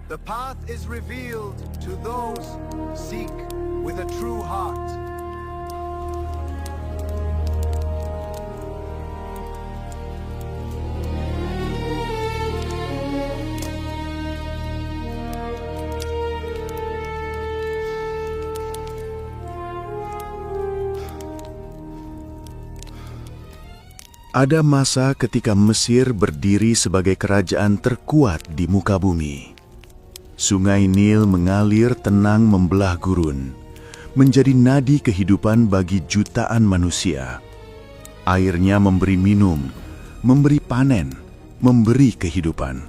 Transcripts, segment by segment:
The path is revealed to those who seek with a true heart. Ada masa ketika Mesir berdiri sebagai kerajaan terkuat di muka bumi. Sungai Nil mengalir tenang membelah gurun, menjadi nadi kehidupan bagi jutaan manusia. Airnya memberi minum, memberi panen, memberi kehidupan.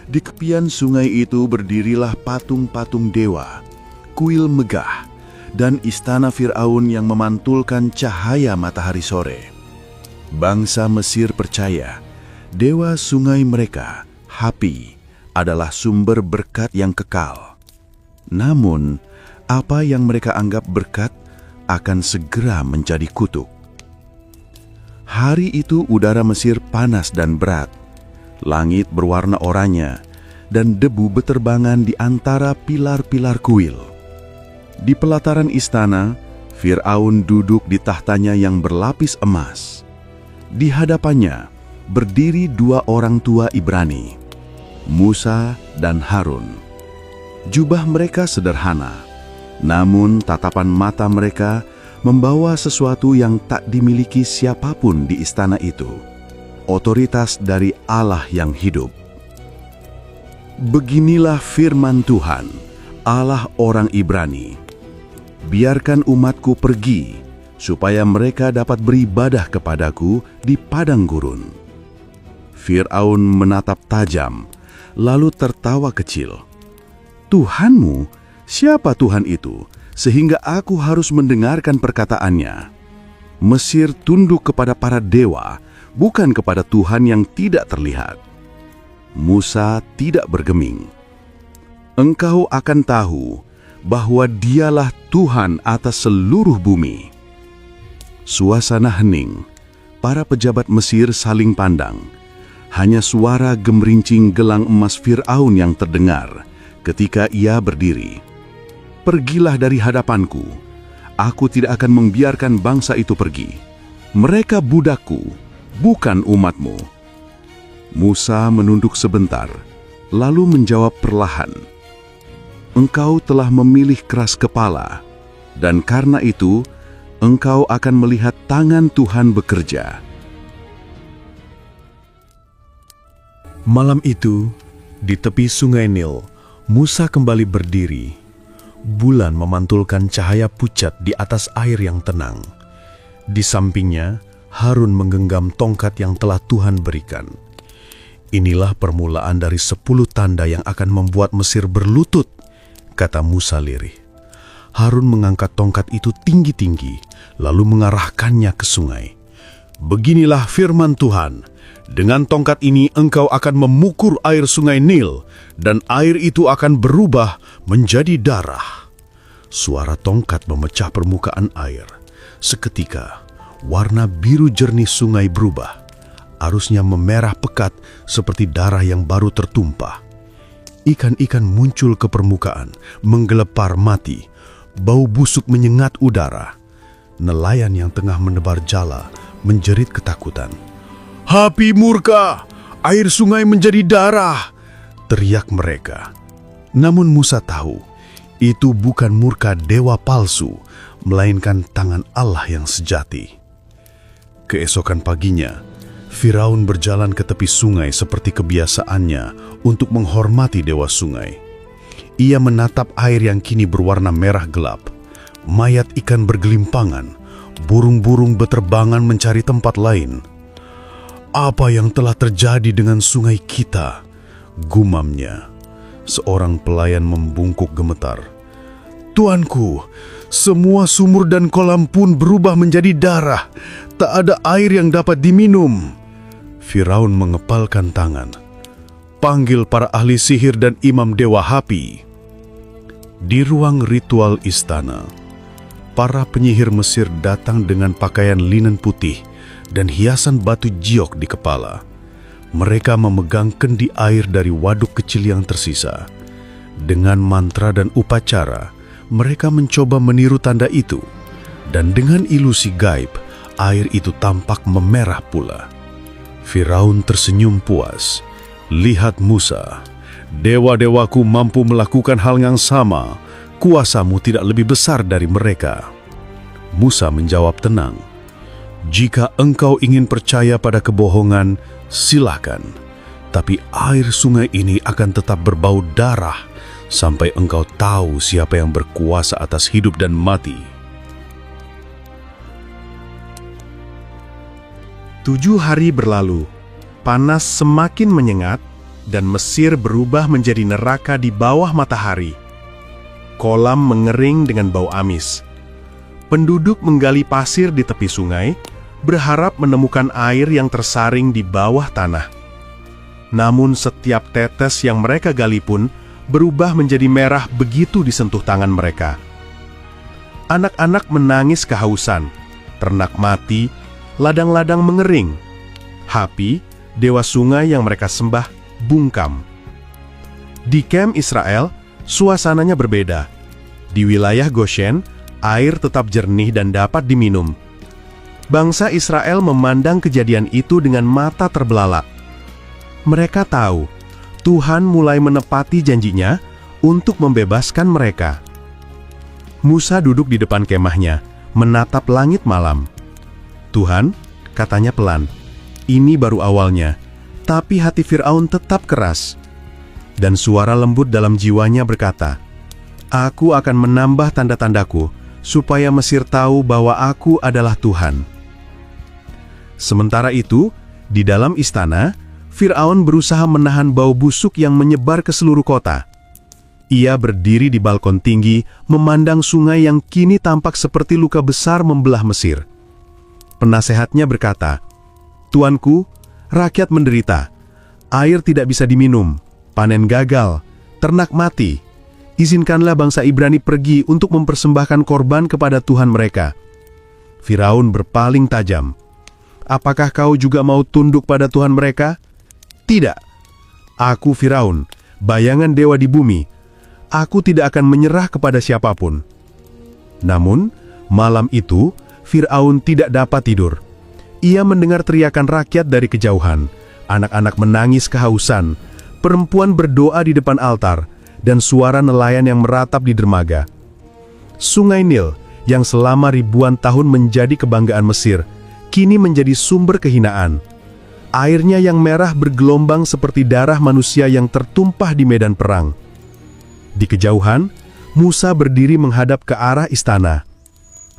Di tepian sungai itu berdirilah patung-patung dewa, kuil megah, dan istana Fir'aun yang memantulkan cahaya matahari sore. Bangsa Mesir percaya, dewa sungai mereka, Hapi, adalah sumber berkat yang kekal. Namun, apa yang mereka anggap berkat akan segera menjadi kutuk. Hari itu udara Mesir panas dan berat, langit berwarna oranye, dan debu beterbangan di antara pilar-pilar kuil. Di pelataran istana, Fir'aun duduk di tahtanya yang berlapis emas. Di hadapannya berdiri dua orang tua Ibrani, Musa dan Harun. Jubah mereka sederhana, namun tatapan mata mereka membawa sesuatu yang tak dimiliki siapapun di istana itu, otoritas dari Allah yang hidup. Beginilah firman Tuhan, Allah orang Ibrani. Biarkan umatku pergi, supaya mereka dapat beribadah kepadaku di padang gurun. Fir'aun menatap tajam, lalu tertawa kecil. Tuhanmu, siapa Tuhan itu, sehingga aku harus mendengarkan perkataannya? Mesir tunduk kepada para dewa, bukan kepada Tuhan yang tidak terlihat. Musa tidak bergeming. Engkau akan tahu bahwa dialah Tuhan atas seluruh bumi. Suasana hening, para pejabat Mesir saling pandang. Hanya suara gemerincing gelang emas Fir'aun yang terdengar ketika ia berdiri. Pergilah dari hadapanku, aku tidak akan membiarkan bangsa itu pergi. Mereka budakku, bukan umatmu. Musa menunduk sebentar, lalu menjawab perlahan, engkau telah memilih keras kepala, dan karena itu, engkau akan melihat tangan Tuhan bekerja. Malam itu, di tepi sungai Nil, Musa kembali berdiri. Bulan memantulkan cahaya pucat di atas air yang tenang. Di sampingnya, Harun menggenggam tongkat yang telah Tuhan berikan. Inilah permulaan dari 10 tanda yang akan membuat Mesir berlutut, kata Musa lirih. Harun mengangkat tongkat itu tinggi-tinggi, lalu mengarahkannya ke sungai. Beginilah firman Tuhan, dengan tongkat ini engkau akan memukur air sungai Nil, dan air itu akan berubah menjadi darah. Suara tongkat memecah permukaan air. Seketika, warna biru jernih sungai berubah. Arusnya memerah pekat seperti darah yang baru tertumpah. Ikan-ikan muncul ke permukaan, menggelepar mati. Bau busuk menyengat udara. Nelayan yang tengah menebar jala menjerit ketakutan. Hapi murka, air sungai menjadi darah, teriak mereka. Namun Musa tahu, itu bukan murka dewa palsu, melainkan tangan Allah yang sejati. Keesokan paginya, Firaun berjalan ke tepi sungai seperti kebiasaannya untuk menghormati dewa sungai. Ia menatap air yang kini berwarna merah gelap. Mayat ikan bergelimpangan, burung-burung beterbangan mencari tempat lain. Apa yang telah terjadi dengan sungai kita? Gumamnya. Seorang pelayan membungkuk gemetar. Tuanku, semua sumur dan kolam pun berubah menjadi darah. Tak ada air yang dapat diminum. Firaun mengepalkan tangan. Panggil para ahli sihir dan imam dewa Hapi. Di ruang ritual istana, para penyihir Mesir datang dengan pakaian linen putih dan hiasan batu jiok di kepala. Mereka memegang kendi air dari waduk kecil yang tersisa. Dengan mantra dan upacara, mereka mencoba meniru tanda itu, dan dengan ilusi gaib, air itu tampak memerah pula. Firaun tersenyum puas. "Lihat Musa, dewa-dewaku mampu melakukan hal yang sama. Kuasamu tidak lebih besar dari mereka." Musa menjawab tenang, "Jika engkau ingin percaya pada kebohongan, silakan. Tapi air sungai ini akan tetap berbau darah sampai engkau tahu siapa yang berkuasa atas hidup dan mati." 7 hari berlalu, panas semakin menyengat, dan Mesir berubah menjadi neraka di bawah matahari. Kolam mengering dengan bau amis. Penduduk menggali pasir di tepi sungai, berharap menemukan air yang tersaring di bawah tanah. Namun setiap tetes yang mereka gali pun berubah menjadi merah begitu disentuh tangan mereka. Anak-anak menangis kehausan, ternak mati, ladang-ladang mengering. Hapi, dewa sungai yang mereka sembah, bungkam. Di kem Israel, suasananya berbeda. Di wilayah Goshen, air tetap jernih dan dapat diminum. Bangsa Israel memandang kejadian itu dengan mata terbelalak. Mereka tahu Tuhan mulai menepati janjinya untuk membebaskan mereka. Musa duduk di depan kemahnya, menatap langit malam. "Tuhan," katanya pelan, "ini baru awalnya." Tapi hati Firaun tetap keras. Dan suara lembut dalam jiwanya berkata, "Aku akan menambah tanda-tandaku, supaya Mesir tahu bahwa aku adalah Tuhan." Sementara itu, di dalam istana, Firaun berusaha menahan bau busuk yang menyebar ke seluruh kota. Ia berdiri di balkon tinggi, memandang sungai yang kini tampak seperti luka besar membelah Mesir. Penasehatnya berkata, "Tuanku, rakyat menderita. Air tidak bisa diminum, panen gagal, ternak mati. Izinkanlah bangsa Ibrani pergi untuk mempersembahkan korban kepada Tuhan mereka." Firaun berpaling tajam. "Apakah kau juga mau tunduk pada Tuhan mereka?" "Tidak. Aku Firaun, bayangan dewa di bumi. Aku tidak akan menyerah kepada siapapun." Namun, malam itu, Firaun tidak dapat tidur. Ia mendengar teriakan rakyat dari kejauhan. Anak-anak menangis kehausan. Perempuan berdoa di depan altar, dan suara nelayan yang meratap di dermaga. Sungai Nil, yang selama ribuan tahun menjadi kebanggaan Mesir, kini menjadi sumber kehinaan. Airnya yang merah bergelombang seperti darah manusia yang tertumpah di medan perang. Di kejauhan, Musa berdiri menghadap ke arah istana.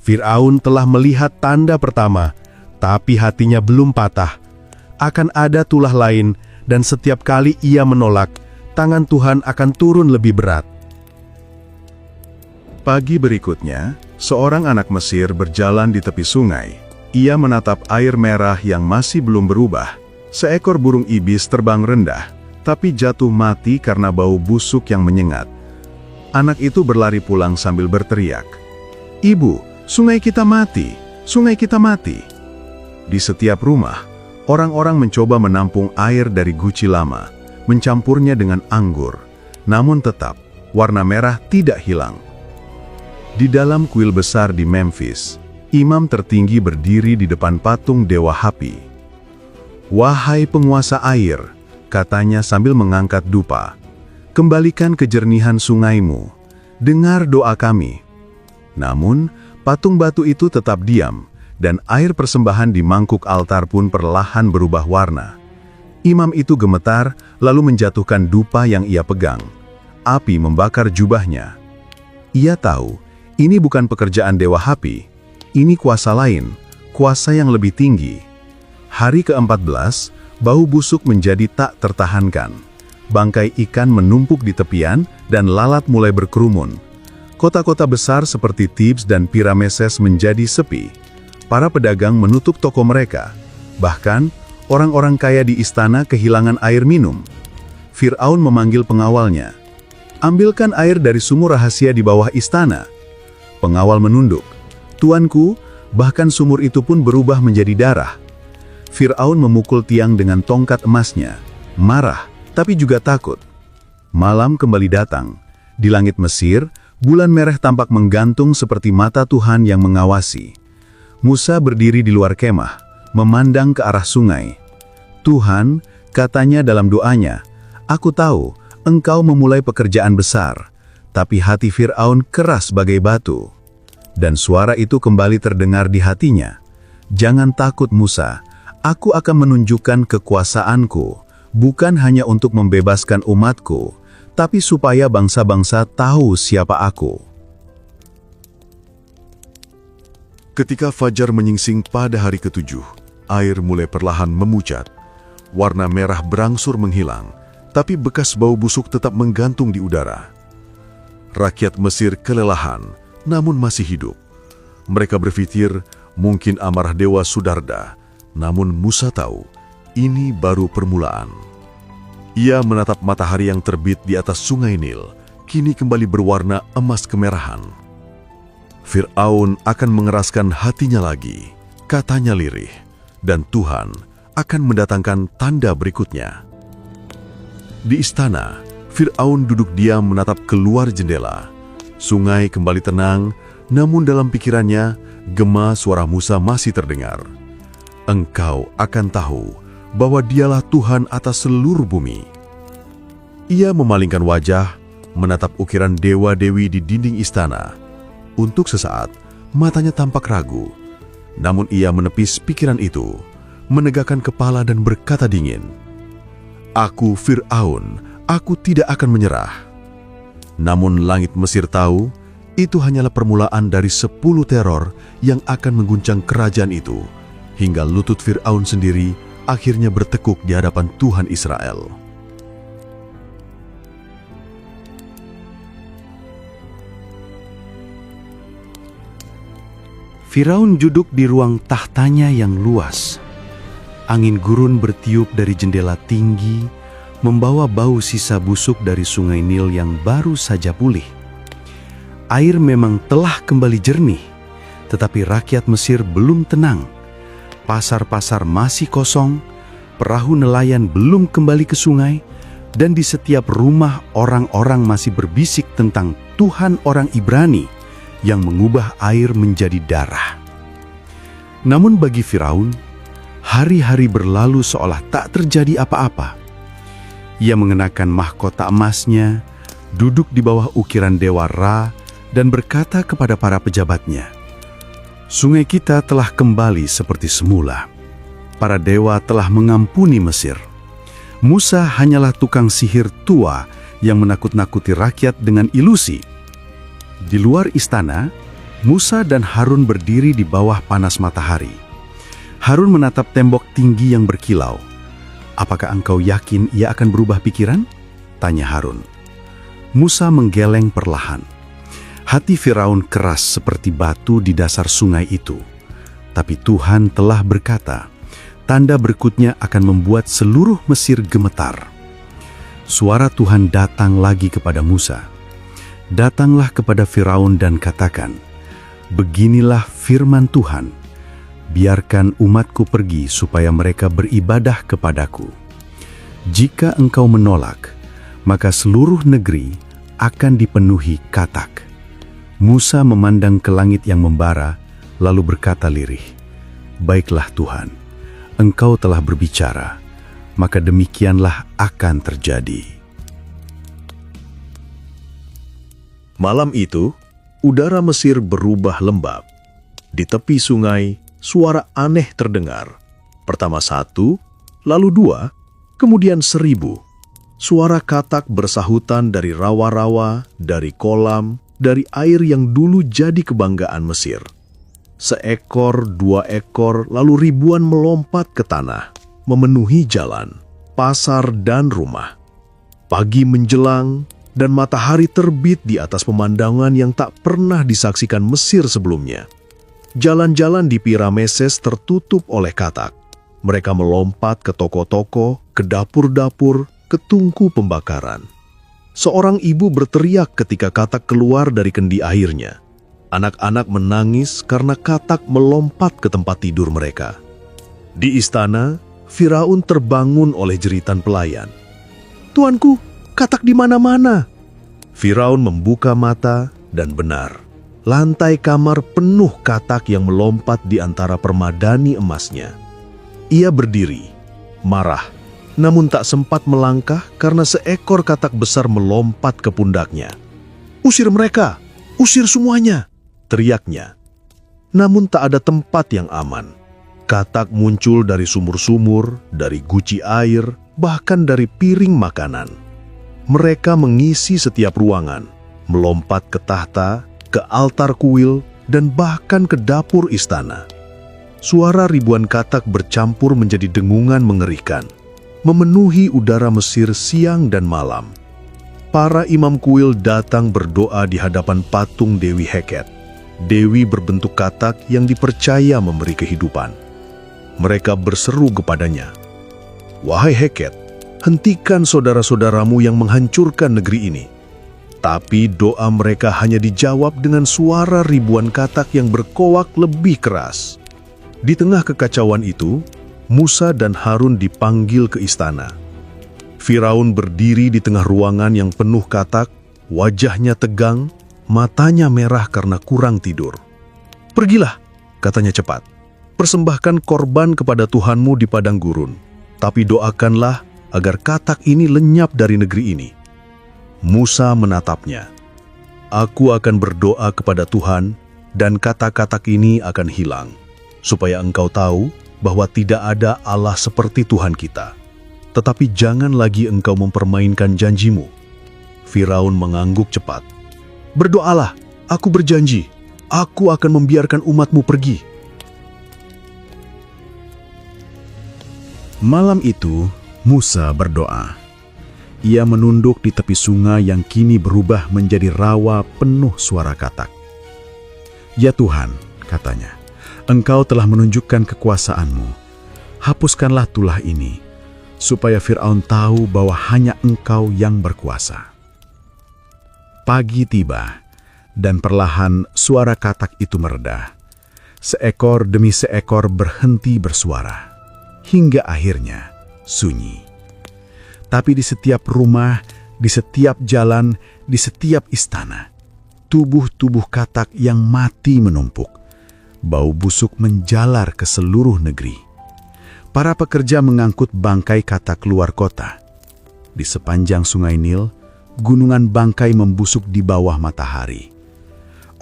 Firaun telah melihat tanda pertama, tapi hatinya belum patah. Akan ada tulah lain, dan setiap kali ia menolak, tangan Tuhan akan turun lebih berat. Pagi berikutnya, seorang anak Mesir berjalan di tepi sungai. Ia menatap air merah yang masih belum berubah. Seekor burung ibis terbang rendah, tapi jatuh mati karena bau busuk yang menyengat. Anak itu berlari pulang sambil berteriak, "Ibu, sungai kita mati! Sungai kita mati!" Di setiap rumah, orang-orang mencoba menampung air dari guci lama, mencampurnya dengan anggur. Namun tetap, warna merah tidak hilang. Di dalam kuil besar di Memphis, imam tertinggi berdiri di depan patung dewa Hapi. "Wahai penguasa air," katanya sambil mengangkat dupa, "kembalikan kejernihan sungaimu, dengar doa kami." Namun, patung batu itu tetap diam, dan air persembahan di mangkuk altar pun perlahan berubah warna. Imam itu gemetar, lalu menjatuhkan dupa yang ia pegang. Api membakar jubahnya. Ia tahu, ini bukan pekerjaan dewa Hapi, ini kuasa lain, kuasa yang lebih tinggi. Hari ke-14, bau busuk menjadi tak tertahankan. Bangkai ikan menumpuk di tepian, dan lalat mulai berkerumun. Kota-kota besar seperti Thebes dan Pirameses menjadi sepi. Para pedagang menutup toko mereka. Bahkan, orang-orang kaya di istana kehilangan air minum. Firaun memanggil pengawalnya. "Ambilkan air dari sumur rahasia di bawah istana." Pengawal menunduk. "Tuanku," bahkan sumur itu pun berubah menjadi darah. Firaun memukul tiang dengan tongkat emasnya. Marah, tapi juga takut. Malam kembali datang, Di langit Mesir, bulan merah tampak menggantung seperti mata Tuhan yang mengawasi. Musa berdiri di luar kemah, memandang ke arah sungai. "Tuhan," katanya dalam doanya, "aku tahu Engkau memulai pekerjaan besar, tapi hati Fir'aun keras bagai batu." Dan suara itu kembali terdengar di hatinya, "Jangan takut Musa, aku akan menunjukkan kekuasaanku, bukan hanya untuk membebaskan umatku, tapi supaya bangsa-bangsa tahu siapa aku." Ketika fajar menyingsing pada hari ketujuh, air mulai perlahan memucat. Warna merah berangsur menghilang, tapi bekas bau busuk tetap menggantung di udara. Rakyat Mesir kelelahan, namun masih hidup. Mereka berpikir mungkin amarah dewa sudah reda, namun Musa tahu ini baru permulaan. Ia menatap matahari yang terbit di atas sungai Nil, kini kembali berwarna emas kemerahan. Fir'aun akan mengeraskan hatinya lagi, katanya lirih, dan Tuhan akan mendatangkan tanda berikutnya. Di istana, Fir'aun duduk diam menatap keluar jendela. Sungai kembali tenang, namun dalam pikirannya, gema suara Musa masih terdengar. "Engkau akan tahu bahwa dialah Tuhan atas seluruh bumi." Ia memalingkan wajah, menatap ukiran dewa-dewi di dinding istana. Untuk sesaat, matanya tampak ragu. Namun ia menepis pikiran itu, menegakkan kepala dan berkata dingin, "Aku Fir'aun, aku tidak akan menyerah." Namun langit Mesir tahu, itu hanyalah permulaan dari 10 teror yang akan mengguncang kerajaan itu, hingga lutut Fir'aun sendiri akhirnya bertekuk di hadapan Tuhan Israel. Firaun duduk di ruang tahtanya yang luas. Angin gurun bertiup dari jendela tinggi, membawa bau sisa busuk dari sungai Nil yang baru saja pulih. Air memang telah kembali jernih, tetapi rakyat Mesir belum tenang. Pasar-pasar masih kosong, perahu nelayan belum kembali ke sungai, dan di setiap rumah orang-orang masih berbisik tentang Tuhan orang Ibrani yang mengubah air menjadi darah. Namun bagi Firaun, hari-hari berlalu seolah tak terjadi apa-apa. Ia mengenakan mahkota emasnya, duduk di bawah ukiran dewa Ra, dan berkata kepada para pejabatnya, "Sungai kita telah kembali seperti semula. Para dewa telah mengampuni Mesir. Musa hanyalah tukang sihir tua yang menakut-nakuti rakyat dengan ilusi." Di luar istana, Musa dan Harun berdiri di bawah panas matahari. Harun menatap tembok tinggi yang berkilau. "Apakah engkau yakin ia akan berubah pikiran?" tanya Harun. Musa menggeleng perlahan. Hati Firaun keras seperti batu di dasar sungai itu. Tapi Tuhan telah berkata, tanda berikutnya akan membuat seluruh Mesir gemetar. Suara Tuhan datang lagi kepada Musa. "Datanglah kepada Firaun dan katakan, beginilah firman Tuhan, biarkan umatku pergi supaya mereka beribadah kepadaku. Jika engkau menolak, maka seluruh negeri akan dipenuhi katak." Musa memandang ke langit yang membara, lalu berkata lirih, "Baiklah Tuhan, engkau telah berbicara, maka demikianlah akan terjadi." Malam itu, udara Mesir berubah lembab. Di tepi sungai, suara aneh terdengar. Pertama 1, lalu 2, kemudian 1000. Suara katak bersahutan dari rawa-rawa, dari kolam, dari air yang dulu jadi kebanggaan Mesir. Seekor, 2 ekor, lalu ribuan melompat ke tanah, memenuhi jalan, pasar, dan rumah. Pagi menjelang, dan matahari terbit di atas pemandangan yang tak pernah disaksikan Mesir sebelumnya. Jalan-jalan di Pi-Rameses tertutup oleh katak. Mereka melompat ke toko-toko, ke dapur-dapur, ke tungku pembakaran. Seorang ibu berteriak ketika katak keluar dari kendi airnya. Anak-anak menangis karena katak melompat ke tempat tidur mereka. Di istana, Firaun terbangun oleh jeritan pelayan. "Tuanku, katak di mana-mana." Firaun membuka mata dan benar. Lantai kamar penuh katak yang melompat di antara permadani emasnya. Ia berdiri, marah, namun tak sempat melangkah karena seekor katak besar melompat ke pundaknya. "Usir mereka! Usir semuanya!" teriaknya. Namun tak ada tempat yang aman. Katak muncul dari sumur-sumur, dari guci air, bahkan dari piring makanan. Mereka mengisi setiap ruangan, melompat ke tahta, ke altar kuil, dan bahkan ke dapur istana. Suara ribuan katak bercampur menjadi dengungan mengerikan, memenuhi udara Mesir siang dan malam. Para imam kuil datang berdoa di hadapan patung Dewi Heket, dewi berbentuk katak yang dipercaya memberi kehidupan. Mereka berseru kepadanya, "Wahai Heket, hentikan saudara-saudaramu yang menghancurkan negeri ini." Tapi doa mereka hanya dijawab dengan suara ribuan katak yang berkoak lebih keras. Di tengah kekacauan itu, Musa dan Harun dipanggil ke istana. Firaun berdiri di tengah ruangan yang penuh katak, wajahnya tegang, matanya merah karena kurang tidur. "Pergilah," katanya cepat. "Persembahkan korban kepada Tuhanmu di padang gurun. Tapi doakanlah agar katak ini lenyap dari negeri ini." Musa menatapnya. "Aku akan berdoa kepada Tuhan, dan katak-katak ini akan hilang, supaya engkau tahu bahwa tidak ada Allah seperti Tuhan kita. Tetapi jangan lagi engkau mempermainkan janjimu." Firaun mengangguk cepat. "Berdoalah, aku berjanji, aku akan membiarkan umatmu pergi." Malam itu, Musa berdoa. Ia menunduk di tepi sungai yang kini berubah menjadi rawa penuh suara katak. "Ya Tuhan," katanya, "Engkau telah menunjukkan kekuasaanmu. Hapuskanlah tulah ini, supaya Firaun tahu bahwa hanya Engkau yang berkuasa." Pagi tiba, dan perlahan suara katak itu mereda. Seekor demi seekor berhenti bersuara, hingga akhirnya sunyi. Tapi di setiap rumah, di setiap jalan, di setiap istana, tubuh-tubuh katak yang mati menumpuk. Bau busuk menjalar ke seluruh negeri. Para pekerja mengangkut bangkai katak keluar kota. Di sepanjang sungai Nil, gunungan bangkai membusuk di bawah matahari.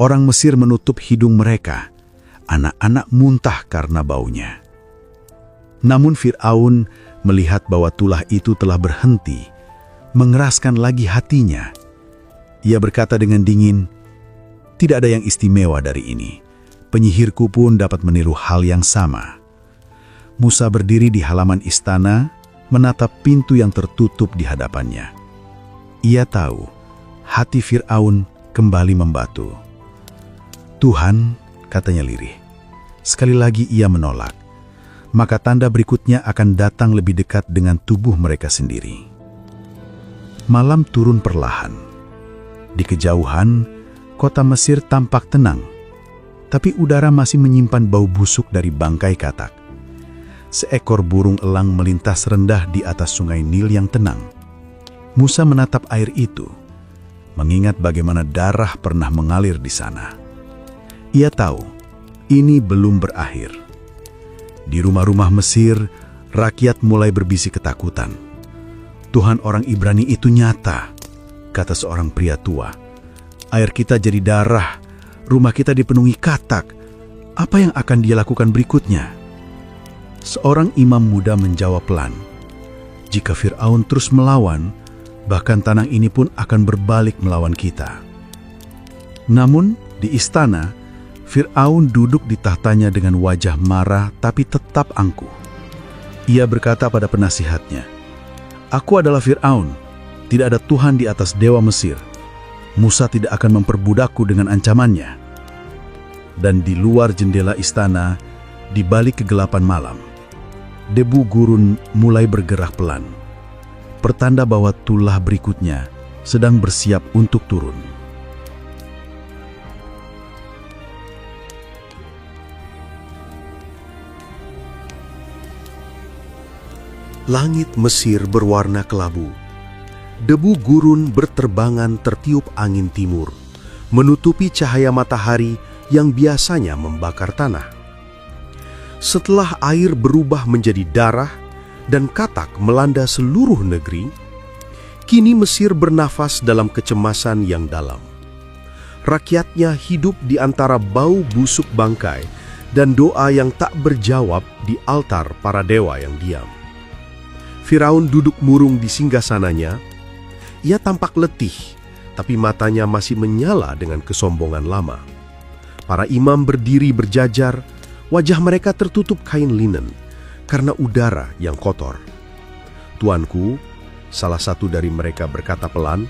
Orang Mesir menutup hidung mereka, anak-anak muntah karena baunya. Namun Firaun melihat bahwa tulah itu telah berhenti, mengeraskan lagi hatinya. Ia berkata dengan dingin, "Tidak ada yang istimewa dari ini. Penyihirku pun dapat meniru hal yang sama." Musa berdiri di halaman istana, menatap pintu yang tertutup di hadapannya. Ia tahu, hati Firaun kembali membatu. "Tuhan," katanya lirih. Sekali lagi ia menolak. Maka tanda berikutnya akan datang lebih dekat dengan tubuh mereka sendiri. Malam turun perlahan. Di kejauhan, kota Mesir tampak tenang, tapi udara masih menyimpan bau busuk dari bangkai katak. Seekor burung elang melintas rendah di atas sungai Nil yang tenang. Musa menatap air itu, mengingat bagaimana darah pernah mengalir di sana. Ia tahu, ini belum berakhir. Di rumah-rumah Mesir, rakyat mulai berbisik ketakutan. "Tuhan orang Ibrani itu nyata," kata seorang pria tua. "Air kita jadi darah, rumah kita dipenuhi katak. Apa yang akan dia lakukan berikutnya?" Seorang imam muda menjawab pelan, "Jika Firaun terus melawan, bahkan tanah ini pun akan berbalik melawan kita." Namun, di istana, Firaun duduk di tahtanya dengan wajah marah tapi tetap angkuh. Ia berkata pada penasihatnya, "Aku adalah Firaun, tidak ada Tuhan di atas dewa Mesir. Musa tidak akan memperbudakku dengan ancamannya." Dan di luar jendela istana, di balik kegelapan malam, debu gurun mulai bergerak pelan, pertanda bahwa tulah berikutnya sedang bersiap untuk turun. Langit Mesir berwarna kelabu. debu gurun berterbangan tertiup angin timur, menutupi cahaya matahari yang biasanya membakar tanah. Setelah air berubah menjadi darah dan katak melanda seluruh negeri, kini Mesir bernafas dalam kecemasan yang dalam. Rakyatnya hidup di antara bau busuk bangkai dan doa yang tak berjawab di altar para dewa yang diam. Firaun duduk murung di singgasananya. Ia tampak letih, tapi matanya masih menyala dengan kesombongan lama. Para imam berdiri berjajar, wajah mereka tertutup kain linen karena udara yang kotor. "Tuanku," salah satu dari mereka berkata pelan,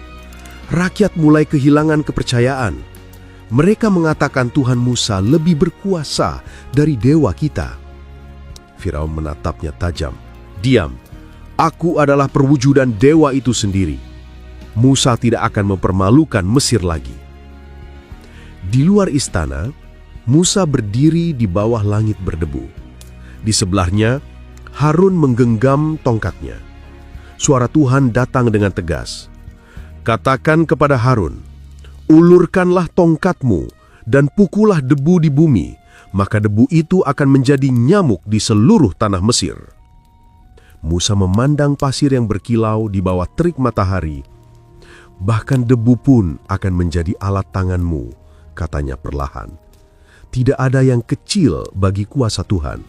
"rakyat mulai kehilangan kepercayaan. Mereka mengatakan Tuhan Musa lebih berkuasa dari dewa kita." Firaun menatapnya tajam. "Diam, aku adalah perwujudan dewa itu sendiri. Musa tidak akan mempermalukan Mesir lagi." Di luar istana, Musa berdiri di bawah langit berdebu. Di sebelahnya, Harun menggenggam tongkatnya. Suara Tuhan datang dengan tegas. "Katakan kepada Harun, ulurkanlah tongkatmu dan pukullah debu di bumi, maka debu itu akan menjadi nyamuk di seluruh tanah Mesir." Musa memandang pasir yang berkilau di bawah terik matahari. "Bahkan debu pun akan menjadi alat tanganmu," katanya perlahan. "Tidak ada yang kecil bagi kuasa Tuhan."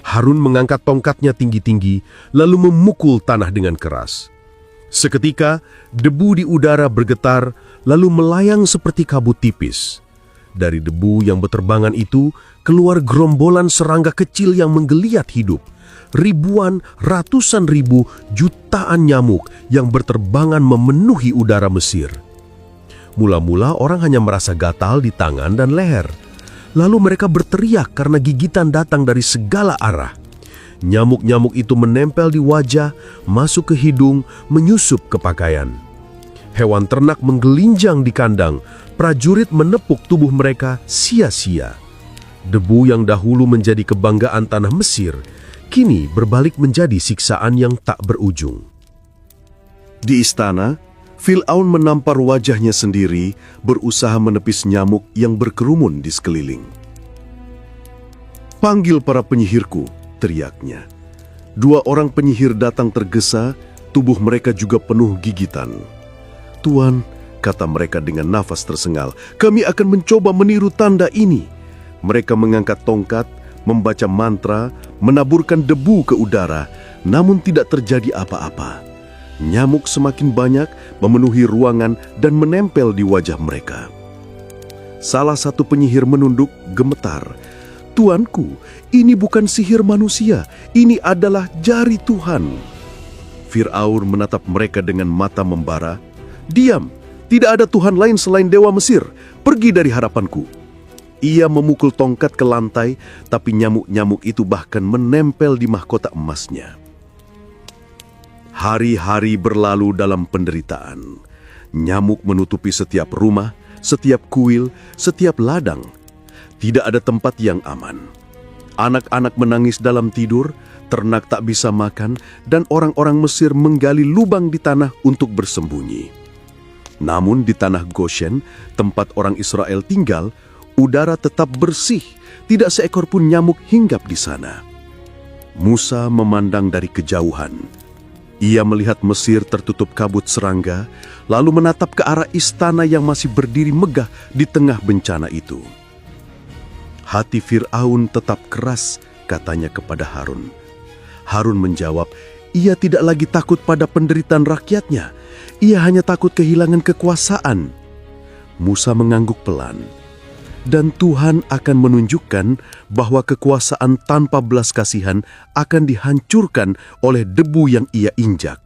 Harun mengangkat tongkatnya tinggi-tinggi, lalu memukul tanah dengan keras. Seketika, debu di udara bergetar, lalu melayang seperti kabut tipis. Dari debu yang berterbangan itu, keluar gerombolan serangga kecil yang menggeliat hidup. Ribuan, ratusan ribu, jutaan nyamuk yang berterbangan memenuhi udara Mesir. Mula-mula orang hanya merasa gatal di tangan dan leher. Lalu mereka berteriak karena gigitan datang dari segala arah. Nyamuk-nyamuk itu menempel di wajah, masuk ke hidung, menyusup ke pakaian. Hewan ternak menggelinjang di kandang, prajurit menepuk tubuh mereka sia-sia. Debu yang dahulu menjadi kebanggaan tanah Mesir, kini berbalik menjadi siksaan yang tak berujung. Di istana, Firaun menampar wajahnya sendiri, berusaha menepis nyamuk yang berkerumun di sekeliling. "Panggil para penyihirku," teriaknya. 2 orang penyihir datang tergesa, tubuh mereka juga penuh gigitan. "Tuan," kata mereka dengan nafas tersengal, "kami akan mencoba meniru tanda ini." Mereka mengangkat tongkat, membaca mantra, menaburkan debu ke udara, namun tidak terjadi apa-apa. Nyamuk semakin banyak, memenuhi ruangan dan menempel di wajah mereka. Salah satu penyihir menunduk, gemetar. "Tuanku, ini bukan sihir manusia, ini adalah jari Tuhan." Firaun menatap mereka dengan mata membara. "Diam, tidak ada Tuhan lain selain Dewa Mesir, pergi dari hadapanku." Ia memukul tongkat ke lantai, tapi nyamuk-nyamuk itu bahkan menempel di mahkota emasnya. Hari-hari berlalu dalam penderitaan. Nyamuk menutupi setiap rumah, setiap kuil, setiap ladang. Tidak ada tempat yang aman. Anak-anak menangis dalam tidur, ternak tak bisa makan, dan orang-orang Mesir menggali lubang di tanah untuk bersembunyi. Namun di tanah Goshen, tempat orang Israel tinggal, udara tetap bersih, tidak seekor pun nyamuk hinggap di sana. Musa memandang dari kejauhan. Ia melihat Mesir tertutup kabut serangga, lalu menatap ke arah istana yang masih berdiri megah di tengah bencana itu. Hati Firaun tetap keras, katanya kepada Harun. Harun menjawab, ia tidak lagi takut pada penderitaan rakyatnya, ia hanya takut kehilangan kekuasaan. Musa mengangguk pelan. Dan Tuhan akan menunjukkan bahwa kekuasaan tanpa belas kasihan akan dihancurkan oleh debu yang ia injak.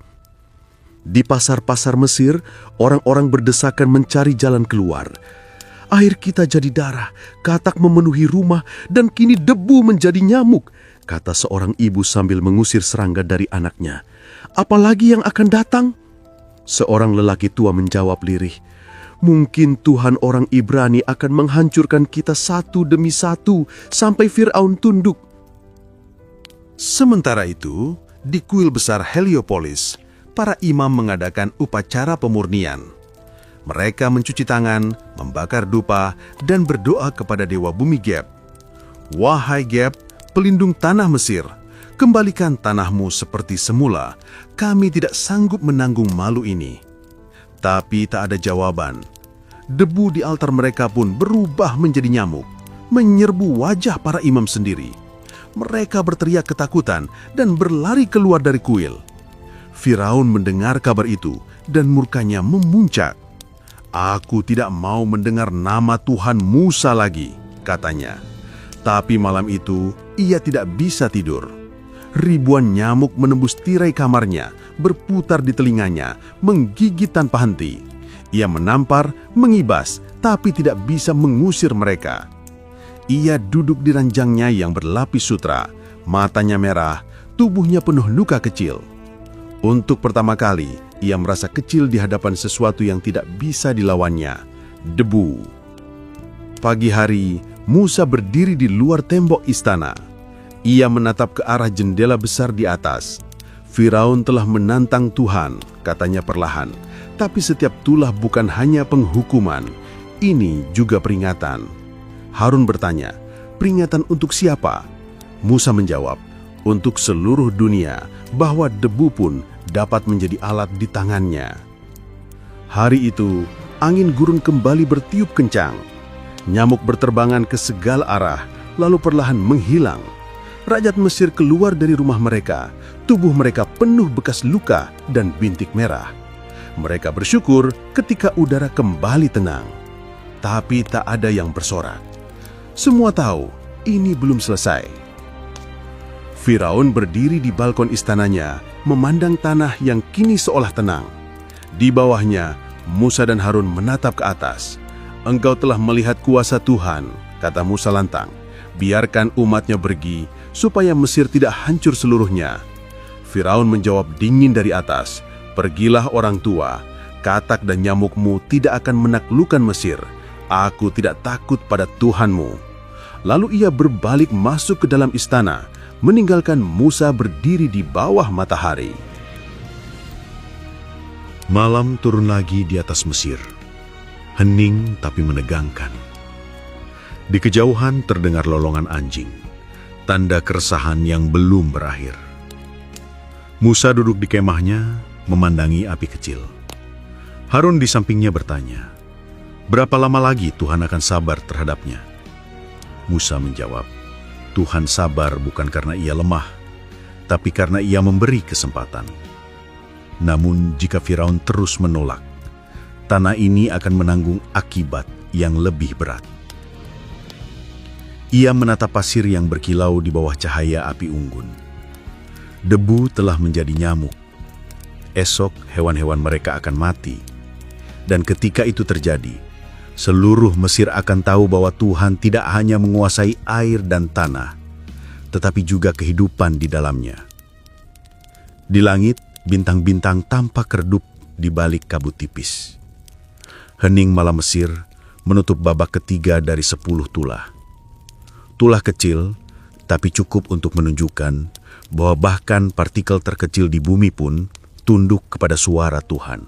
Di pasar-pasar Mesir, orang-orang berdesakan mencari jalan keluar. "Air kita jadi darah, katak memenuhi rumah, dan kini debu menjadi nyamuk," kata seorang ibu sambil mengusir serangga dari anaknya. "Apalagi yang akan datang?" Seorang lelaki tua menjawab lirih, "Mungkin Tuhan orang Ibrani akan menghancurkan kita satu demi satu sampai Firaun tunduk." Sementara itu, di kuil besar Heliopolis, para imam mengadakan upacara pemurnian. Mereka mencuci tangan, membakar dupa, dan berdoa kepada Dewa Bumi Geb. "Wahai Geb, pelindung tanah Mesir, kembalikan tanahmu seperti semula. Kami tidak sanggup menanggung malu ini." Tapi tak ada jawaban. Debu di altar mereka pun berubah menjadi nyamuk, menyerbu wajah para imam sendiri. Mereka berteriak ketakutan dan berlari keluar dari kuil. Firaun mendengar kabar itu dan murkanya memuncak. "Aku tidak mau mendengar nama Tuhan Musa lagi," katanya. Tapi malam itu ia tidak bisa tidur. Ribuan nyamuk menembus tirai kamarnya, berputar di telinganya, menggigit tanpa henti. Ia menampar, mengibas, tapi tidak bisa mengusir mereka. Ia duduk di ranjangnya yang berlapis sutra, matanya merah, tubuhnya penuh luka kecil. Untuk pertama kali, ia merasa kecil di hadapan sesuatu yang tidak bisa dilawannya, debu. Pagi hari, Musa berdiri di luar tembok istana. Ia menatap ke arah jendela besar di atas. "Firaun telah menantang Tuhan," katanya perlahan. "Tapi setiap tulah bukan hanya penghukuman, ini juga peringatan." Harun bertanya, "Peringatan untuk siapa?" Musa menjawab, "Untuk seluruh dunia, bahwa debu pun dapat menjadi alat di tangannya." Hari itu, angin gurun kembali bertiup kencang. Nyamuk berterbangan ke segala arah, lalu perlahan menghilang. Rakyat Mesir keluar dari rumah mereka, tubuh mereka penuh bekas luka dan bintik merah. Mereka bersyukur ketika udara kembali tenang. Tapi tak ada yang bersorak. Semua tahu ini belum selesai. Firaun berdiri di balkon istananya, memandang tanah yang kini seolah tenang. Di bawahnya, Musa dan Harun menatap ke atas. "Engkau telah melihat kuasa Tuhan," kata Musa lantang. "Biarkan umatnya pergi, supaya Mesir tidak hancur seluruhnya." Firaun menjawab dingin dari atas, "Pergilah orang tua, katak dan nyamukmu tidak akan menaklukkan Mesir. Aku tidak takut pada Tuhanmu." Lalu ia berbalik masuk ke dalam istana, meninggalkan Musa berdiri di bawah matahari. Malam turun lagi di atas Mesir, hening tapi menegangkan. Di kejauhan terdengar lolongan anjing, tanda keresahan yang belum berakhir. Musa duduk di kemahnya, memandangi api kecil. Harun di sampingnya bertanya, "Berapa lama lagi Tuhan akan sabar terhadapnya?" Musa menjawab, "Tuhan sabar bukan karena ia lemah, tapi karena ia memberi kesempatan. Namun jika Firaun terus menolak, tanah ini akan menanggung akibat yang lebih berat." Ia menatap pasir yang berkilau di bawah cahaya api unggun. Debu telah menjadi nyamuk. Esok hewan-hewan mereka akan mati. Dan ketika itu terjadi, seluruh Mesir akan tahu bahwa Tuhan tidak hanya menguasai air dan tanah, tetapi juga kehidupan di dalamnya. Di langit, bintang-bintang tampak redup di balik kabut tipis. Hening malam Mesir menutup babak ketiga dari 10 tulah. Tulah kecil, tapi cukup untuk menunjukkan bahwa bahkan partikel terkecil di bumi pun tunduk kepada suara Tuhan.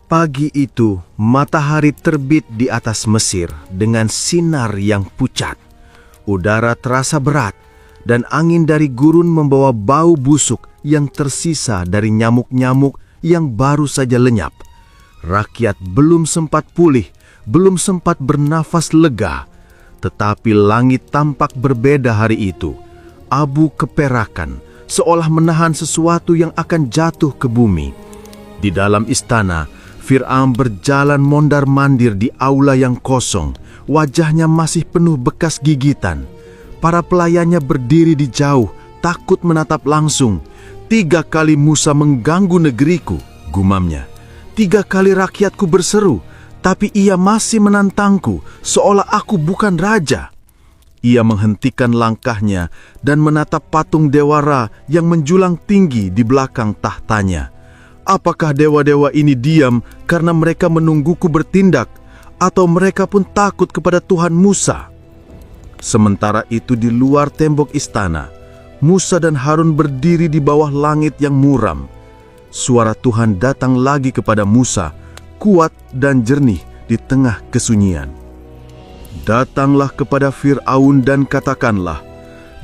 Pagi itu, matahari terbit di atas Mesir dengan sinar yang pucat. Udara terasa berat, dan angin dari gurun membawa bau busuk yang tersisa dari nyamuk-nyamuk yang baru saja lenyap. Rakyat belum sempat pulih, belum sempat bernafas lega. Tetapi langit tampak berbeda hari itu. Abu keperakan, seolah menahan sesuatu yang akan jatuh ke bumi. Di dalam istana, Fir'aun berjalan mondar-mandir di aula yang kosong. Wajahnya masih penuh bekas gigitan. Para pelayannya berdiri di jauh, takut menatap langsung. 3 kali Musa mengganggu negeriku, gumamnya. 3 kali rakyatku berseru, tapi ia masih menantangku, seolah aku bukan raja. Ia menghentikan langkahnya dan menatap patung Dewara yang menjulang tinggi di belakang tahtanya. Apakah dewa-dewa ini diam karena mereka menungguku bertindak, atau mereka pun takut kepada Tuhan Musa? Sementara itu di luar tembok istana, Musa dan Harun berdiri di bawah langit yang muram. Suara Tuhan datang lagi kepada Musa, kuat dan jernih di tengah kesunyian. Datanglah kepada Fir'aun dan katakanlah,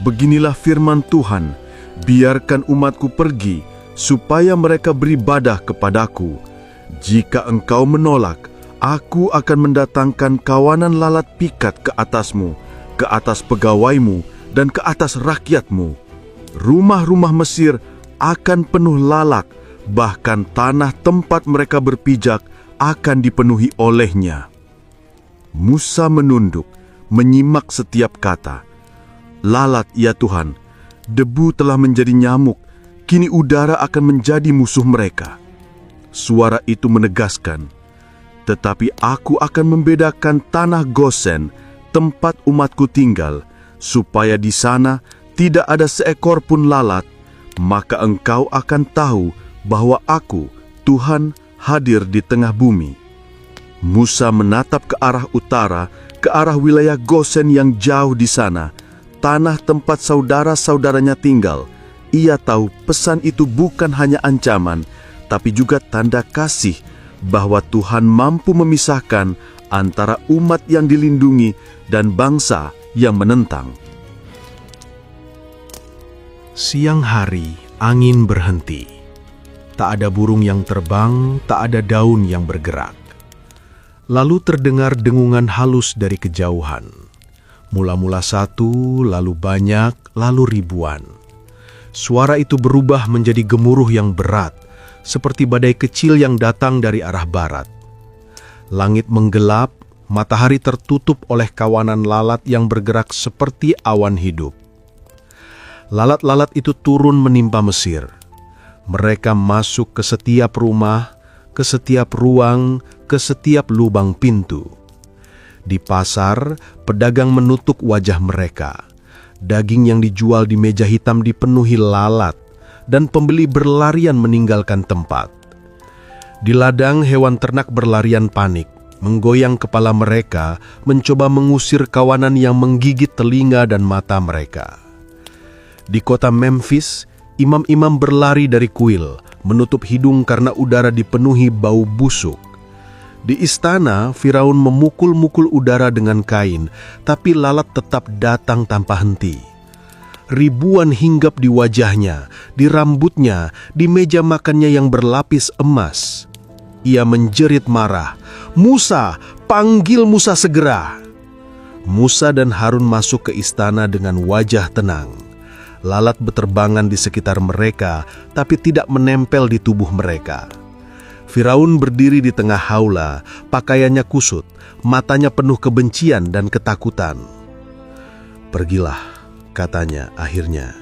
beginilah firman Tuhan, biarkan umatku pergi, supaya mereka beribadah kepadaku. Jika engkau menolak, aku akan mendatangkan kawanan lalat pikat ke atasmu, ke atas pegawaimu, dan ke atas rakyatmu. Rumah-rumah Mesir akan penuh lalat, bahkan tanah tempat mereka berpijak akan dipenuhi olehnya. Musa menunduk, menyimak setiap kata. Lalat, ya Tuhan, debu telah menjadi nyamuk, kini udara akan menjadi musuh mereka. Suara itu menegaskan, tetapi aku akan membedakan tanah Gosen, tempat umatku tinggal, supaya di sana tidak ada seekor pun lalat, maka engkau akan tahu bahwa aku, Tuhan, hadir di tengah bumi. Musa menatap ke arah utara, ke arah wilayah Gosen yang jauh di sana, tanah tempat saudara-saudaranya tinggal. Ia tahu pesan itu bukan hanya ancaman, tapi juga tanda kasih bahwa Tuhan mampu memisahkan antara umat yang dilindungi dan bangsa yang menentang. Siang hari, angin berhenti. Tak ada burung yang terbang, tak ada daun yang bergerak. Lalu terdengar dengungan halus dari kejauhan. Mula-mula satu, lalu banyak, lalu ribuan. Suara itu berubah menjadi gemuruh yang berat, seperti badai kecil yang datang dari arah barat. Langit menggelap, matahari tertutup oleh kawanan lalat yang bergerak seperti awan hidup. Lalat-lalat itu turun menimpa Mesir. Mereka masuk ke setiap rumah, ke setiap ruang, ke setiap lubang pintu. Di pasar, pedagang menutup wajah mereka. Daging yang dijual di meja hitam dipenuhi lalat, dan pembeli berlarian meninggalkan tempat. Di ladang, hewan ternak berlarian panik, menggoyang kepala mereka, mencoba mengusir kawanan yang menggigit telinga dan mata mereka. Di kota Memphis, imam-imam berlari dari kuil, menutup hidung karena udara dipenuhi bau busuk. Di istana, Firaun memukul-mukul udara dengan kain, tapi lalat tetap datang tanpa henti. Ribuan hinggap di wajahnya, di rambutnya, di meja makannya yang berlapis emas. Ia menjerit marah, "Musa, panggil Musa segera!" Musa dan Harun masuk ke istana dengan wajah tenang. Lalat beterbangan di sekitar mereka, tapi tidak menempel di tubuh mereka. Firaun berdiri di tengah haula, pakaiannya kusut, matanya penuh kebencian dan ketakutan. "Pergilah," katanya akhirnya.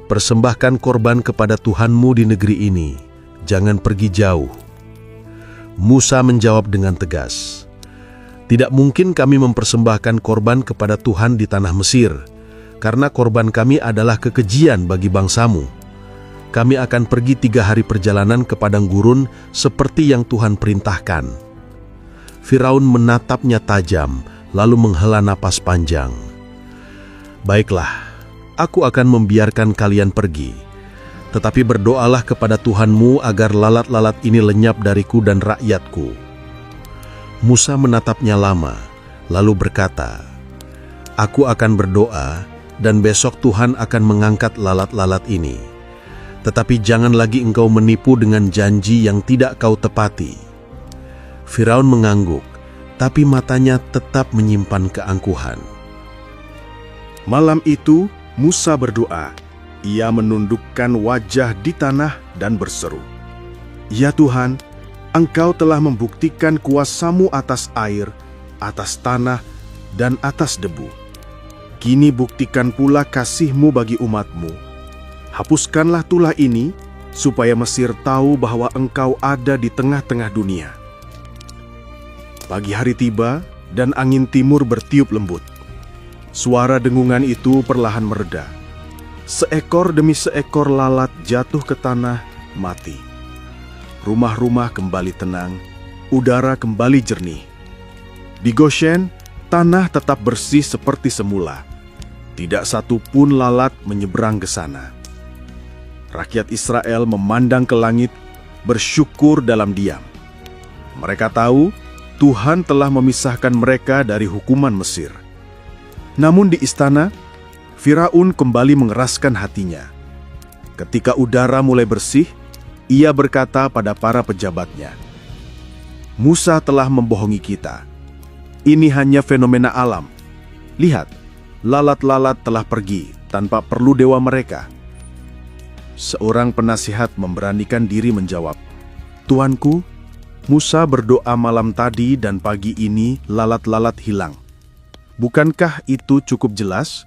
"Persembahkan korban kepada Tuhanmu di negeri ini, jangan pergi jauh." Musa menjawab dengan tegas, "Tidak mungkin kami mempersembahkan korban kepada Tuhan di tanah Mesir, karena korban kami adalah kekejian bagi bangsamu. Kami akan pergi 3 hari perjalanan ke padang gurun seperti yang Tuhan perintahkan." Firaun menatapnya tajam, lalu menghela napas panjang. "Baiklah, aku akan membiarkan kalian pergi. Tetapi berdoalah kepada Tuhanmu agar lalat-lalat ini lenyap dariku dan rakyatku." Musa menatapnya lama, lalu berkata, "Aku akan berdoa, dan besok Tuhan akan mengangkat lalat-lalat ini. Tetapi jangan lagi engkau menipu dengan janji yang tidak kau tepati." Firaun mengangguk, tapi matanya tetap menyimpan keangkuhan. Malam itu, Musa berdoa. Ia menundukkan wajah di tanah dan berseru, "Ya Tuhan, Engkau telah membuktikan kuasa-Mu atas air, atas tanah, dan atas debu. Kini buktikan pula kasih-Mu bagi umat-Mu. Hapuskanlah tulah ini, supaya Mesir tahu bahwa Engkau ada di tengah-tengah dunia." Pagi hari tiba, dan angin timur bertiup lembut. Suara dengungan itu perlahan mereda. Seekor demi seekor lalat jatuh ke tanah, mati. Rumah-rumah kembali tenang, udara kembali jernih. Di Goshen, Tanah tetap bersih seperti semula. Tidak satu pun lalat menyeberang ke sana. Rakyat Israel memandang ke langit, bersyukur dalam diam. Mereka tahu Tuhan telah memisahkan mereka dari hukuman Mesir. Namun di istana, Firaun kembali mengeraskan hatinya. Ketika udara mulai bersih, ia berkata pada para pejabatnya, "Musa telah membohongi kita. Ini hanya fenomena alam. Lihat, lalat-lalat telah pergi tanpa perlu dewa mereka." Seorang penasihat memberanikan diri menjawab, "Tuanku, Musa berdoa malam tadi dan pagi ini lalat-lalat hilang. Bukankah itu cukup jelas?"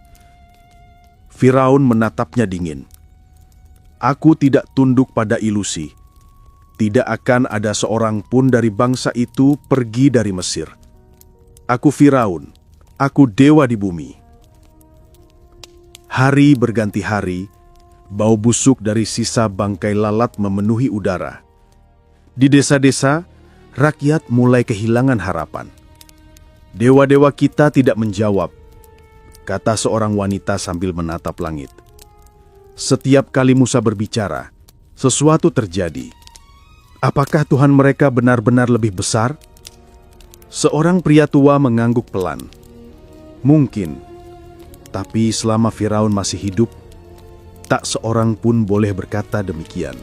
Firaun menatapnya dingin. "Aku tidak tunduk pada ilusi. Tidak akan ada seorang pun dari bangsa itu pergi dari Mesir. Aku Firaun, aku dewa di bumi." Hari berganti hari, bau busuk dari sisa bangkai lalat memenuhi udara. Di desa-desa, rakyat mulai kehilangan harapan. "Dewa-dewa kita tidak menjawab," kata seorang wanita sambil menatap langit. Setiap kali Musa berbicara, sesuatu terjadi. Apakah Tuhan mereka benar-benar lebih besar? Seorang pria tua mengangguk pelan. "Mungkin, tapi selama Firaun masih hidup, tak seorang pun boleh berkata demikian."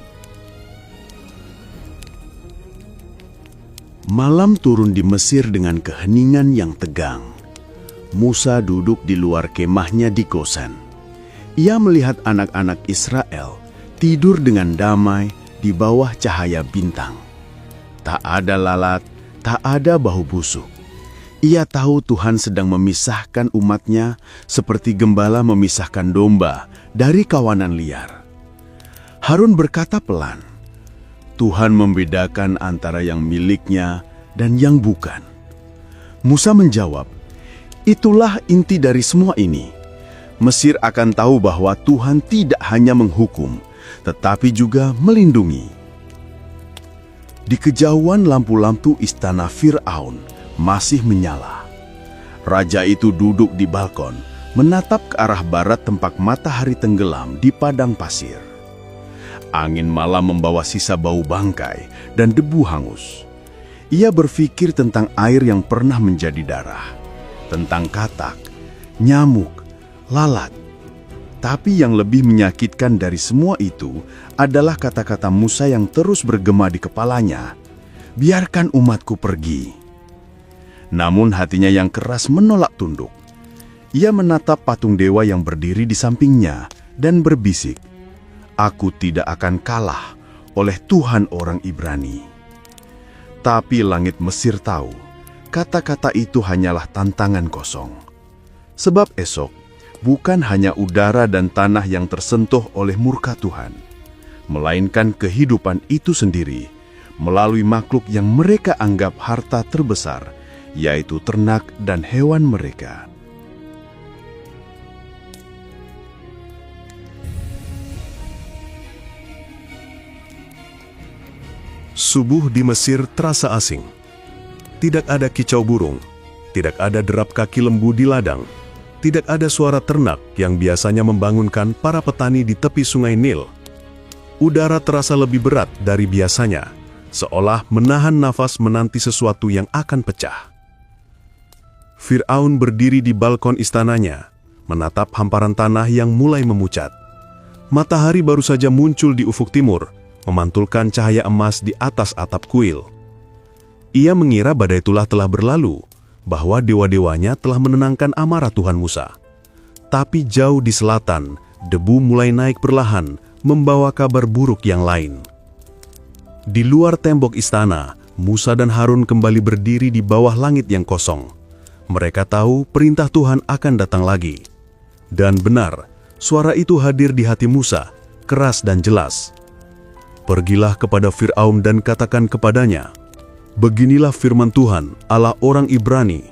Malam turun di Mesir dengan keheningan yang tegang. Musa duduk di luar kemahnya di Gosen. Ia melihat anak-anak Israel tidur dengan damai di bawah cahaya bintang. Tak ada lalat, tak ada bau busuk. Ia tahu Tuhan sedang memisahkan umatnya seperti gembala memisahkan domba dari kawanan liar. Harun berkata pelan, "Tuhan membedakan antara yang miliknya dan yang bukan." Musa menjawab, "Itulah inti dari semua ini. Mesir akan tahu bahwa Tuhan tidak hanya menghukum, tetapi juga melindungi." Di kejauhan lampu-lampu istana Firaun masih menyala. Raja itu duduk di balkon, menatap ke arah barat tempat matahari tenggelam di padang pasir. Angin malam membawa sisa bau bangkai dan debu hangus. Ia berpikir tentang air yang pernah menjadi darah, tentang katak, nyamuk, lalat. Tapi yang lebih menyakitkan dari semua itu adalah kata-kata Musa yang terus bergema di kepalanya, "Biarkan umatku pergi." Namun hatinya yang keras menolak tunduk. Ia menatap patung dewa yang berdiri di sampingnya dan berbisik, "Aku tidak akan kalah oleh Tuhan orang Ibrani." Tapi langit Mesir tahu, kata-kata itu hanyalah tantangan kosong. Sebab esok, bukan hanya udara dan tanah yang tersentuh oleh murka Tuhan, melainkan kehidupan itu sendiri melalui makhluk yang mereka anggap harta terbesar, yaitu ternak dan hewan mereka. Subuh di Mesir terasa asing. Tidak ada kicau burung, tidak ada derap kaki lembu di ladang, tidak ada suara ternak yang biasanya membangunkan para petani di tepi sungai Nil. Udara terasa lebih berat dari biasanya, seolah menahan nafas menanti sesuatu yang akan pecah. Firaun berdiri di balkon istananya, menatap hamparan tanah yang mulai memucat. Matahari baru saja muncul di ufuk timur, memantulkan cahaya emas di atas atap kuil. Ia mengira badai itulah telah berlalu, bahwa dewa-dewanya telah menenangkan amarah Tuhan Musa. Tapi jauh di selatan, debu mulai naik perlahan, membawa kabar buruk yang lain. Di luar tembok istana, Musa dan Harun kembali berdiri di bawah langit yang kosong. Mereka tahu perintah Tuhan akan datang lagi. Dan benar, suara itu hadir di hati Musa, keras dan jelas. "Pergilah kepada Firaun dan katakan kepadanya, beginilah firman Tuhan, Allah orang Ibrani,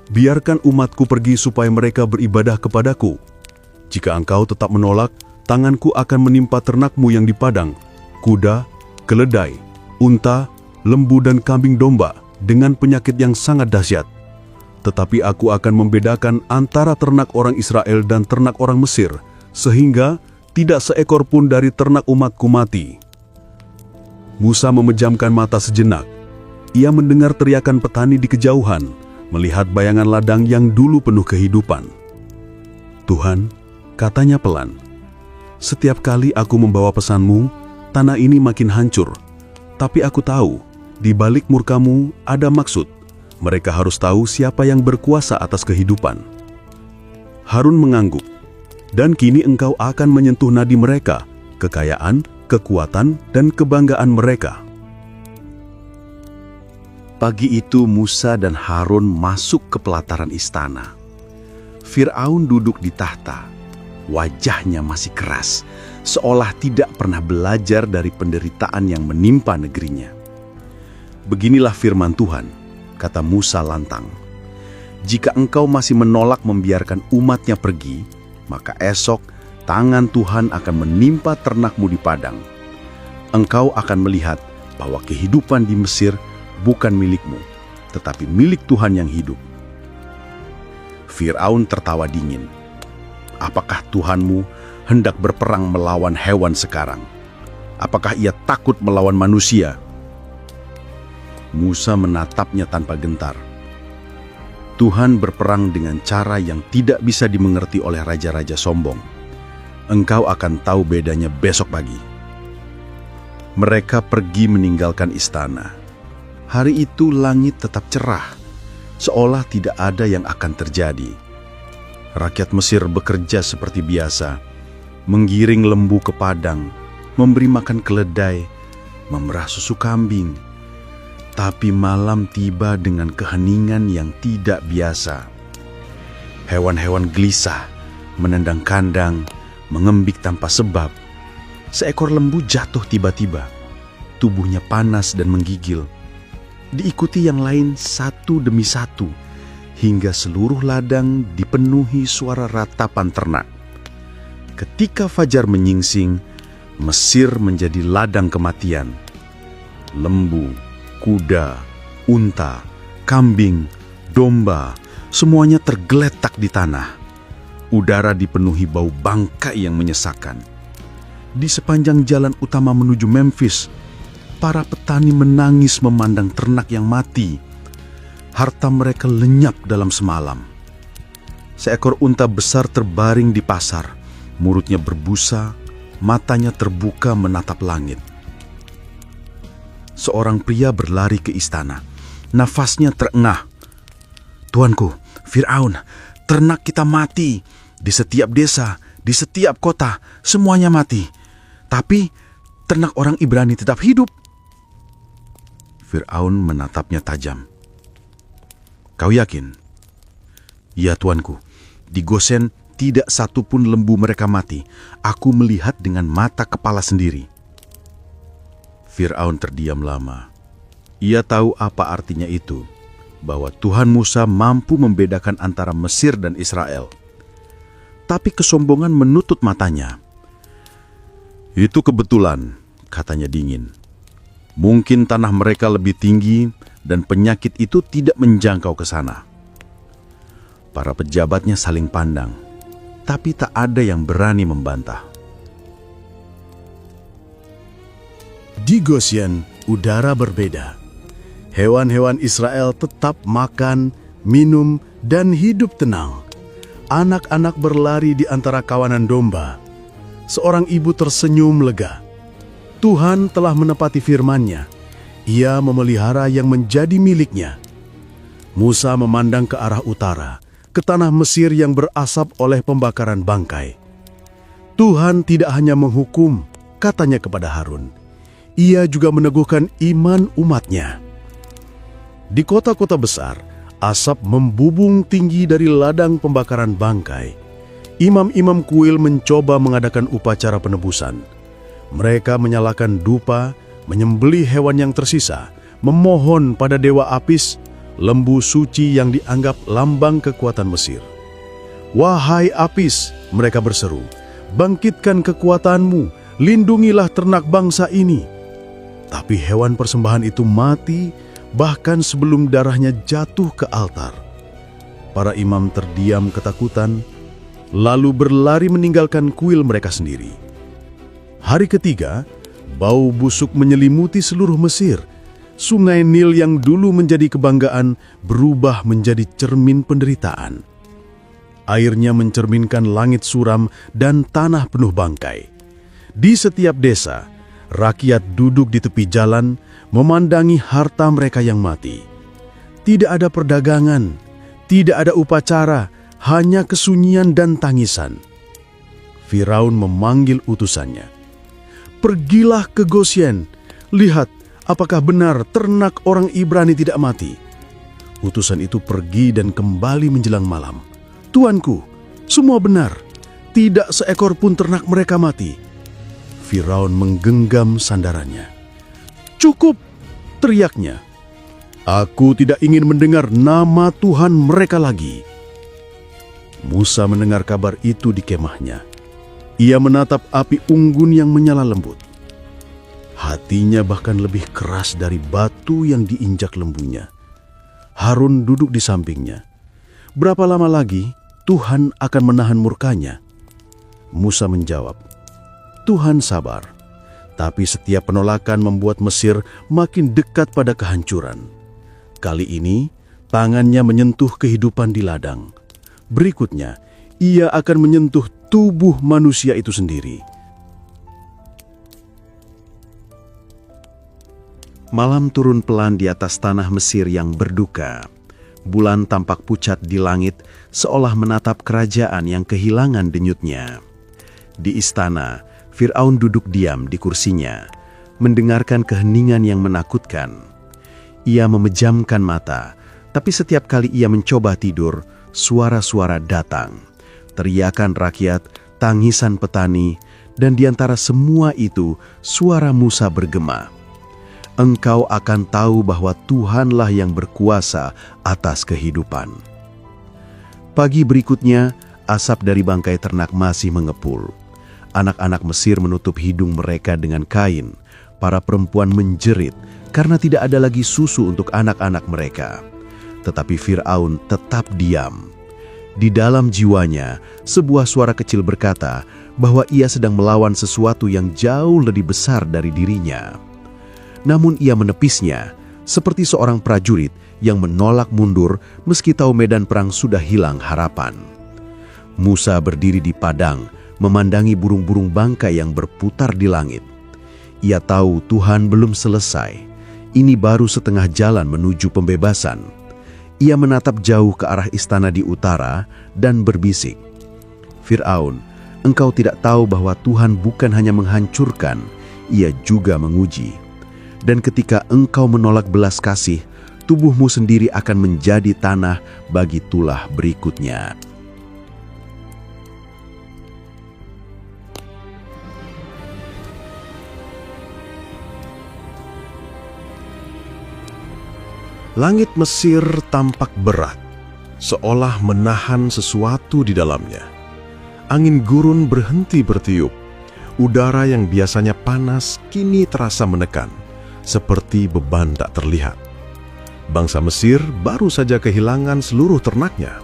biarkan umatku pergi supaya mereka beribadah kepadaku. Jika engkau tetap menolak, tanganku akan menimpa ternakmu yang di padang, kuda, keledai, unta, lembu dan kambing domba dengan penyakit yang sangat dahsyat. Tetapi aku akan membedakan antara ternak orang Israel dan ternak orang Mesir, sehingga tidak seekor pun dari ternak umatku mati." Musa memejamkan mata sejenak. Ia mendengar teriakan petani di kejauhan, melihat bayangan ladang yang dulu penuh kehidupan. "Tuhan," katanya pelan, "setiap kali aku membawa pesanmu, tanah ini makin hancur. Tapi aku tahu, di balik murkamu ada maksud. Mereka harus tahu siapa yang berkuasa atas kehidupan." Harun mengangguk. "Dan kini engkau akan menyentuh nadi mereka, kekayaan, kekuatan, dan kebanggaan mereka." Pagi itu Musa dan Harun masuk ke pelataran istana. Fir'aun duduk di tahta. Wajahnya masih keras, seolah tidak pernah belajar dari penderitaan yang menimpa negerinya. "Beginilah firman Tuhan," kata Musa lantang. "Jika engkau masih menolak membiarkan umatnya pergi, maka esok tangan Tuhan akan menimpa ternakmu di padang. Engkau akan melihat bahwa kehidupan di Mesir bukan milikmu, tetapi milik Tuhan yang hidup." Fir'aun tertawa dingin. "Apakah Tuhanmu hendak berperang melawan hewan sekarang? Apakah ia takut melawan manusia?" Musa menatapnya tanpa gentar. "Tuhan berperang dengan cara yang tidak bisa dimengerti oleh raja-raja sombong. Engkau akan tahu bedanya besok pagi." Mereka pergi meninggalkan istana. Hari itu langit tetap cerah, seolah tidak ada yang akan terjadi. Rakyat Mesir bekerja seperti biasa, menggiring lembu ke padang, memberi makan keledai, memerah susu kambing. Tapi malam tiba dengan keheningan yang tidak biasa. Hewan-hewan gelisah, menendang kandang, mengembik tanpa sebab. Seekor lembu jatuh tiba-tiba, tubuhnya panas dan menggigil. Diikuti yang lain satu demi satu, hingga seluruh ladang dipenuhi suara ratapan ternak. Ketika fajar menyingsing, Mesir menjadi ladang kematian. Lembu, kuda, unta, kambing, domba, semuanya tergeletak di tanah. Udara dipenuhi bau bangkai yang menyesakkan. Di sepanjang jalan utama menuju Memphis, para petani menangis memandang ternak yang mati. Harta mereka lenyap dalam semalam. Seekor unta besar terbaring di pasar, mulutnya berbusa, matanya terbuka menatap langit. Seorang pria berlari ke istana. Nafasnya terengah. "Tuanku, Fir'aun, ternak kita mati. Di setiap desa, di setiap kota, semuanya mati. Tapi ternak orang Ibrani tetap hidup." Fir'aun menatapnya tajam. "Kau yakin?" "Ya tuanku, di Gosen tidak satu pun lembu mereka mati. Aku melihat dengan mata kepala sendiri." Fir'aun terdiam lama. Ia tahu apa artinya itu, bahwa Tuhan Musa mampu membedakan antara Mesir dan Israel. Tapi kesombongan menutup matanya. "Itu kebetulan," katanya dingin. "Mungkin tanah mereka lebih tinggi dan penyakit itu tidak menjangkau ke sana." Para pejabatnya saling pandang, tapi tak ada yang berani membantah. Di Goshen, udara berbeda. Hewan-hewan Israel tetap makan, minum, dan hidup tenang. Anak-anak berlari di antara kawanan domba. Seorang ibu tersenyum lega. Tuhan telah menepati firman-Nya. Ia memelihara yang menjadi miliknya. Musa memandang ke arah utara, ke tanah Mesir yang berasap oleh pembakaran bangkai. Tuhan tidak hanya menghukum, katanya kepada Harun. Ia juga meneguhkan iman umat-Nya. Di kota-kota besar, asap membubung tinggi dari ladang pembakaran bangkai. Imam-imam kuil mencoba mengadakan upacara penebusan. Mereka menyalakan dupa, menyembelih hewan yang tersisa, memohon pada dewa Apis, lembu suci yang dianggap lambang kekuatan Mesir. "Wahai Apis," mereka berseru, "bangkitkan kekuatanmu, lindungilah ternak bangsa ini." Tapi hewan persembahan itu mati, bahkan sebelum darahnya jatuh ke altar. Para imam terdiam ketakutan, lalu berlari meninggalkan kuil mereka sendiri. Hari ketiga, bau busuk menyelimuti seluruh Mesir. Sungai Nil yang dulu menjadi kebanggaan berubah menjadi cermin penderitaan. Airnya mencerminkan langit suram dan tanah penuh bangkai. Di setiap desa, rakyat duduk di tepi jalan memandangi harta mereka yang mati. Tidak ada perdagangan, tidak ada upacara, hanya kesunyian dan tangisan. Firaun memanggil utusannya. Pergilah ke Gosyen, lihat apakah benar ternak orang Ibrani tidak mati. Utusan itu pergi dan kembali menjelang malam. Tuanku, semua benar, tidak seekor pun ternak mereka mati. Firaun menggenggam sandarannya. Cukup, teriaknya. Aku tidak ingin mendengar nama Tuhan mereka lagi. Musa mendengar kabar itu di kemahnya. Ia menatap api unggun yang menyala lembut. Hatinya bahkan lebih keras dari batu yang diinjak lembunya. Harun duduk di sampingnya. Berapa lama lagi Tuhan akan menahan murkanya? Musa menjawab, Tuhan sabar. Tapi setiap penolakan membuat Mesir makin dekat pada kehancuran. Kali ini, tangannya menyentuh kehidupan di ladang. Berikutnya, ia akan menyentuh tubuh manusia itu sendiri. Malam turun pelan di atas tanah Mesir yang berduka. Bulan tampak pucat di langit, seolah menatap kerajaan yang kehilangan denyutnya. Di istana, Fir'aun duduk diam di kursinya, mendengarkan keheningan yang menakutkan. Ia memejamkan mata, tapi setiap kali ia mencoba tidur, suara-suara datang. Teriakan rakyat, tangisan petani, dan di antara semua itu, suara Musa bergema. Engkau akan tahu bahwa Tuhanlah yang berkuasa atas kehidupan. Pagi berikutnya, asap dari bangkai ternak masih mengepul. Anak-anak Mesir menutup hidung mereka dengan kain. Para perempuan menjerit karena tidak ada lagi susu untuk anak-anak mereka. Tetapi Fir'aun tetap diam. Di dalam jiwanya, sebuah suara kecil berkata bahwa ia sedang melawan sesuatu yang jauh lebih besar dari dirinya. Namun ia menepisnya, seperti seorang prajurit yang menolak mundur meski tahu medan perang sudah hilang harapan. Musa berdiri di padang, memandangi burung-burung bangkai yang berputar di langit. Ia tahu Tuhan belum selesai. Ini baru setengah jalan menuju pembebasan. Ia menatap jauh ke arah istana di utara dan berbisik, Fir'aun, engkau tidak tahu bahwa Tuhan bukan hanya menghancurkan, ia juga menguji. Dan ketika engkau menolak belas kasih, tubuhmu sendiri akan menjadi tanah bagi tulah berikutnya. Langit Mesir tampak berat, seolah menahan sesuatu di dalamnya. Angin gurun berhenti bertiup. Udara yang biasanya panas kini terasa menekan, seperti beban tak terlihat. Bangsa Mesir baru saja kehilangan seluruh ternaknya.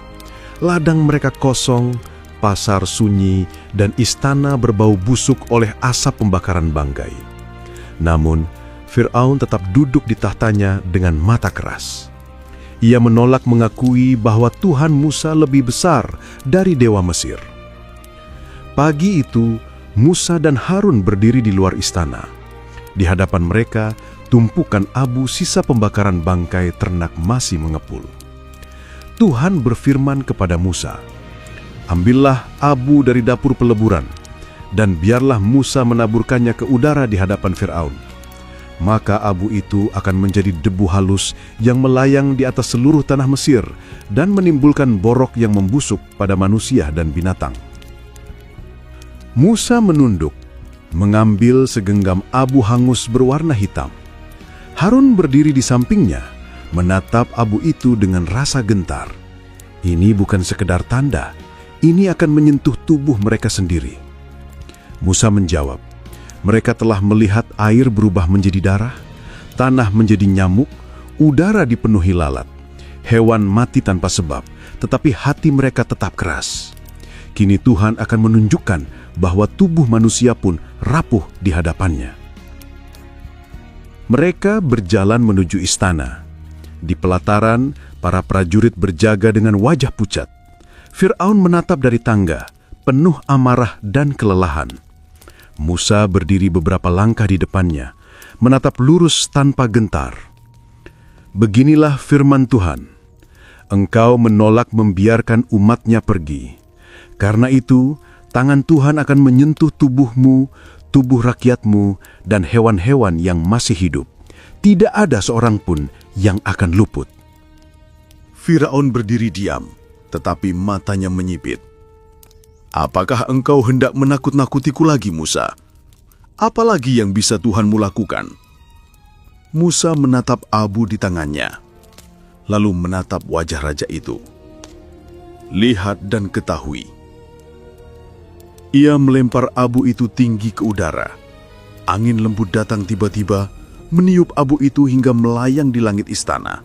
Ladang mereka kosong, pasar sunyi, dan istana berbau busuk oleh asap pembakaran bangkai. Namun, Fir'aun tetap duduk di tahtanya dengan mata keras. Ia menolak mengakui bahwa Tuhan Musa lebih besar dari dewa Mesir. Pagi itu, Musa dan Harun berdiri di luar istana. Di hadapan mereka, tumpukan abu sisa pembakaran bangkai ternak masih mengepul. Tuhan berfirman kepada Musa, "Ambillah abu dari dapur peleburan, dan biarlah Musa menaburkannya ke udara di hadapan Fir'aun. Maka abu itu akan menjadi debu halus yang melayang di atas seluruh tanah Mesir dan menimbulkan borok yang membusuk pada manusia dan binatang." Musa menunduk, mengambil segenggam abu hangus berwarna hitam. Harun berdiri di sampingnya, menatap abu itu dengan rasa gentar. Ini bukan sekedar tanda, ini akan menyentuh tubuh mereka sendiri. Musa menjawab, mereka telah melihat air berubah menjadi darah, tanah menjadi nyamuk, udara dipenuhi lalat. Hewan mati tanpa sebab, tetapi hati mereka tetap keras. Kini Tuhan akan menunjukkan bahwa tubuh manusia pun rapuh di hadapannya. Mereka berjalan menuju istana. Di pelataran, para prajurit berjaga dengan wajah pucat. Fir'aun menatap dari tangga, penuh amarah dan kelelahan. Musa berdiri beberapa langkah di depannya, menatap lurus tanpa gentar. Beginilah firman Tuhan, Engkau menolak membiarkan umatnya pergi. Karena itu, tangan Tuhan akan menyentuh tubuhmu, tubuh rakyatmu, dan hewan-hewan yang masih hidup. Tidak ada seorang pun yang akan luput. Firaun berdiri diam, tetapi matanya menyipit. Apakah engkau hendak menakut-nakutiku lagi, Musa? Apalagi yang bisa Tuhanmu lakukan? Musa menatap abu di tangannya, lalu menatap wajah raja itu. Lihat dan ketahui. Ia melempar abu itu tinggi ke udara. Angin lembut datang tiba-tiba, meniup abu itu hingga melayang di langit istana.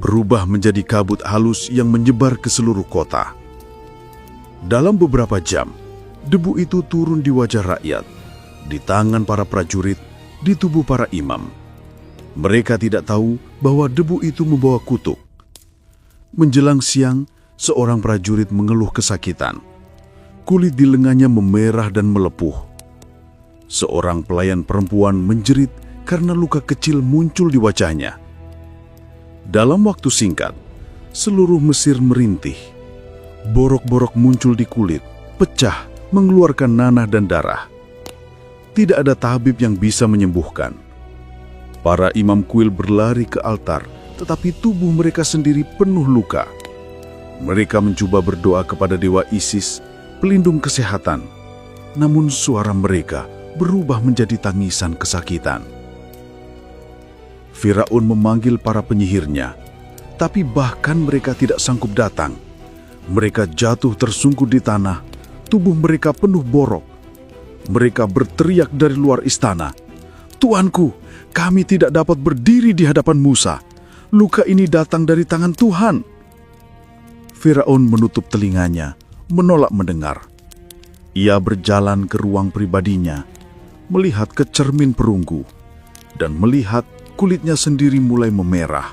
Berubah menjadi kabut halus yang menyebar ke seluruh kota. Dalam beberapa jam, debu itu turun di wajah rakyat, di tangan para prajurit, di tubuh para imam. Mereka tidak tahu bahwa debu itu membawa kutuk. Menjelang siang, seorang prajurit mengeluh kesakitan. Kulit di lengannya memerah dan melepuh. Seorang pelayan perempuan menjerit karena luka kecil muncul di wajahnya. Dalam waktu singkat, seluruh Mesir merintih. Borok-borok muncul di kulit, pecah, mengeluarkan nanah dan darah. Tidak ada tabib yang bisa menyembuhkan. Para imam kuil berlari ke altar, tetapi tubuh mereka sendiri penuh luka. Mereka mencoba berdoa kepada dewa Isis, pelindung kesehatan. Namun suara mereka berubah menjadi tangisan kesakitan. Firaun memanggil para penyihirnya, tapi bahkan mereka tidak sanggup datang. Mereka jatuh tersungkur di tanah, tubuh mereka penuh borok. Mereka berteriak dari luar istana, "Tuanku, kami tidak dapat berdiri di hadapan Musa. Luka ini datang dari tangan Tuhan." Firaun menutup telinganya, menolak mendengar. Ia berjalan ke ruang pribadinya, melihat ke cermin perunggu, dan melihat kulitnya sendiri mulai memerah.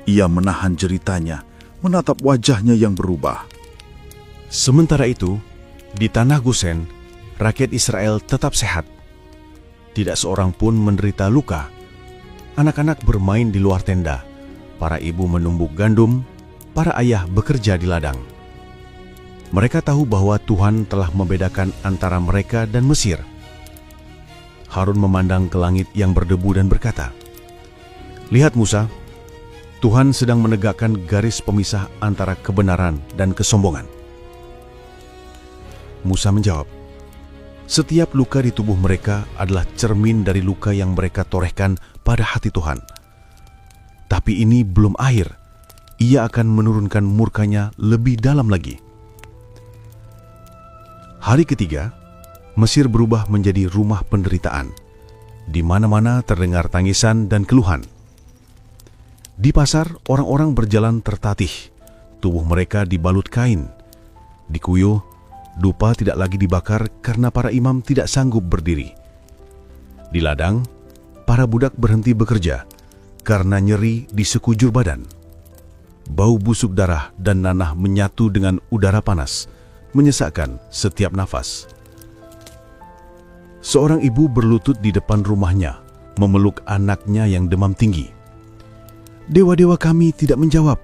Ia menahan jeritanya, menatap wajahnya yang berubah. Sementara itu, di tanah Gosen, rakyat Israel tetap sehat. Tidak seorang pun menderita luka. Anak-anak bermain di luar tenda, para ibu menumbuk gandum, para ayah bekerja di ladang. Mereka tahu bahwa Tuhan telah membedakan antara mereka dan Mesir. Harun memandang ke langit yang berdebu dan berkata, "Lihat Musa, Tuhan sedang menegakkan garis pemisah antara kebenaran dan kesombongan." Musa menjawab, "Setiap luka di tubuh mereka adalah cermin dari luka yang mereka torehkan pada hati Tuhan. Tapi ini belum akhir. Ia akan menurunkan murkanya lebih dalam lagi." Hari ketiga, Mesir berubah menjadi rumah penderitaan. Di mana-mana terdengar tangisan dan keluhan. Di pasar, orang-orang berjalan tertatih. Tubuh mereka dibalut kain. Di kuyuh, dupa tidak lagi dibakar karena para imam tidak sanggup berdiri. Di ladang, para budak berhenti bekerja karena nyeri di sekujur badan. Bau busuk darah dan nanah menyatu dengan udara panas, menyesakkan setiap nafas. Seorang ibu berlutut di depan rumahnya, memeluk anaknya yang demam tinggi. "Dewa-dewa kami tidak menjawab,"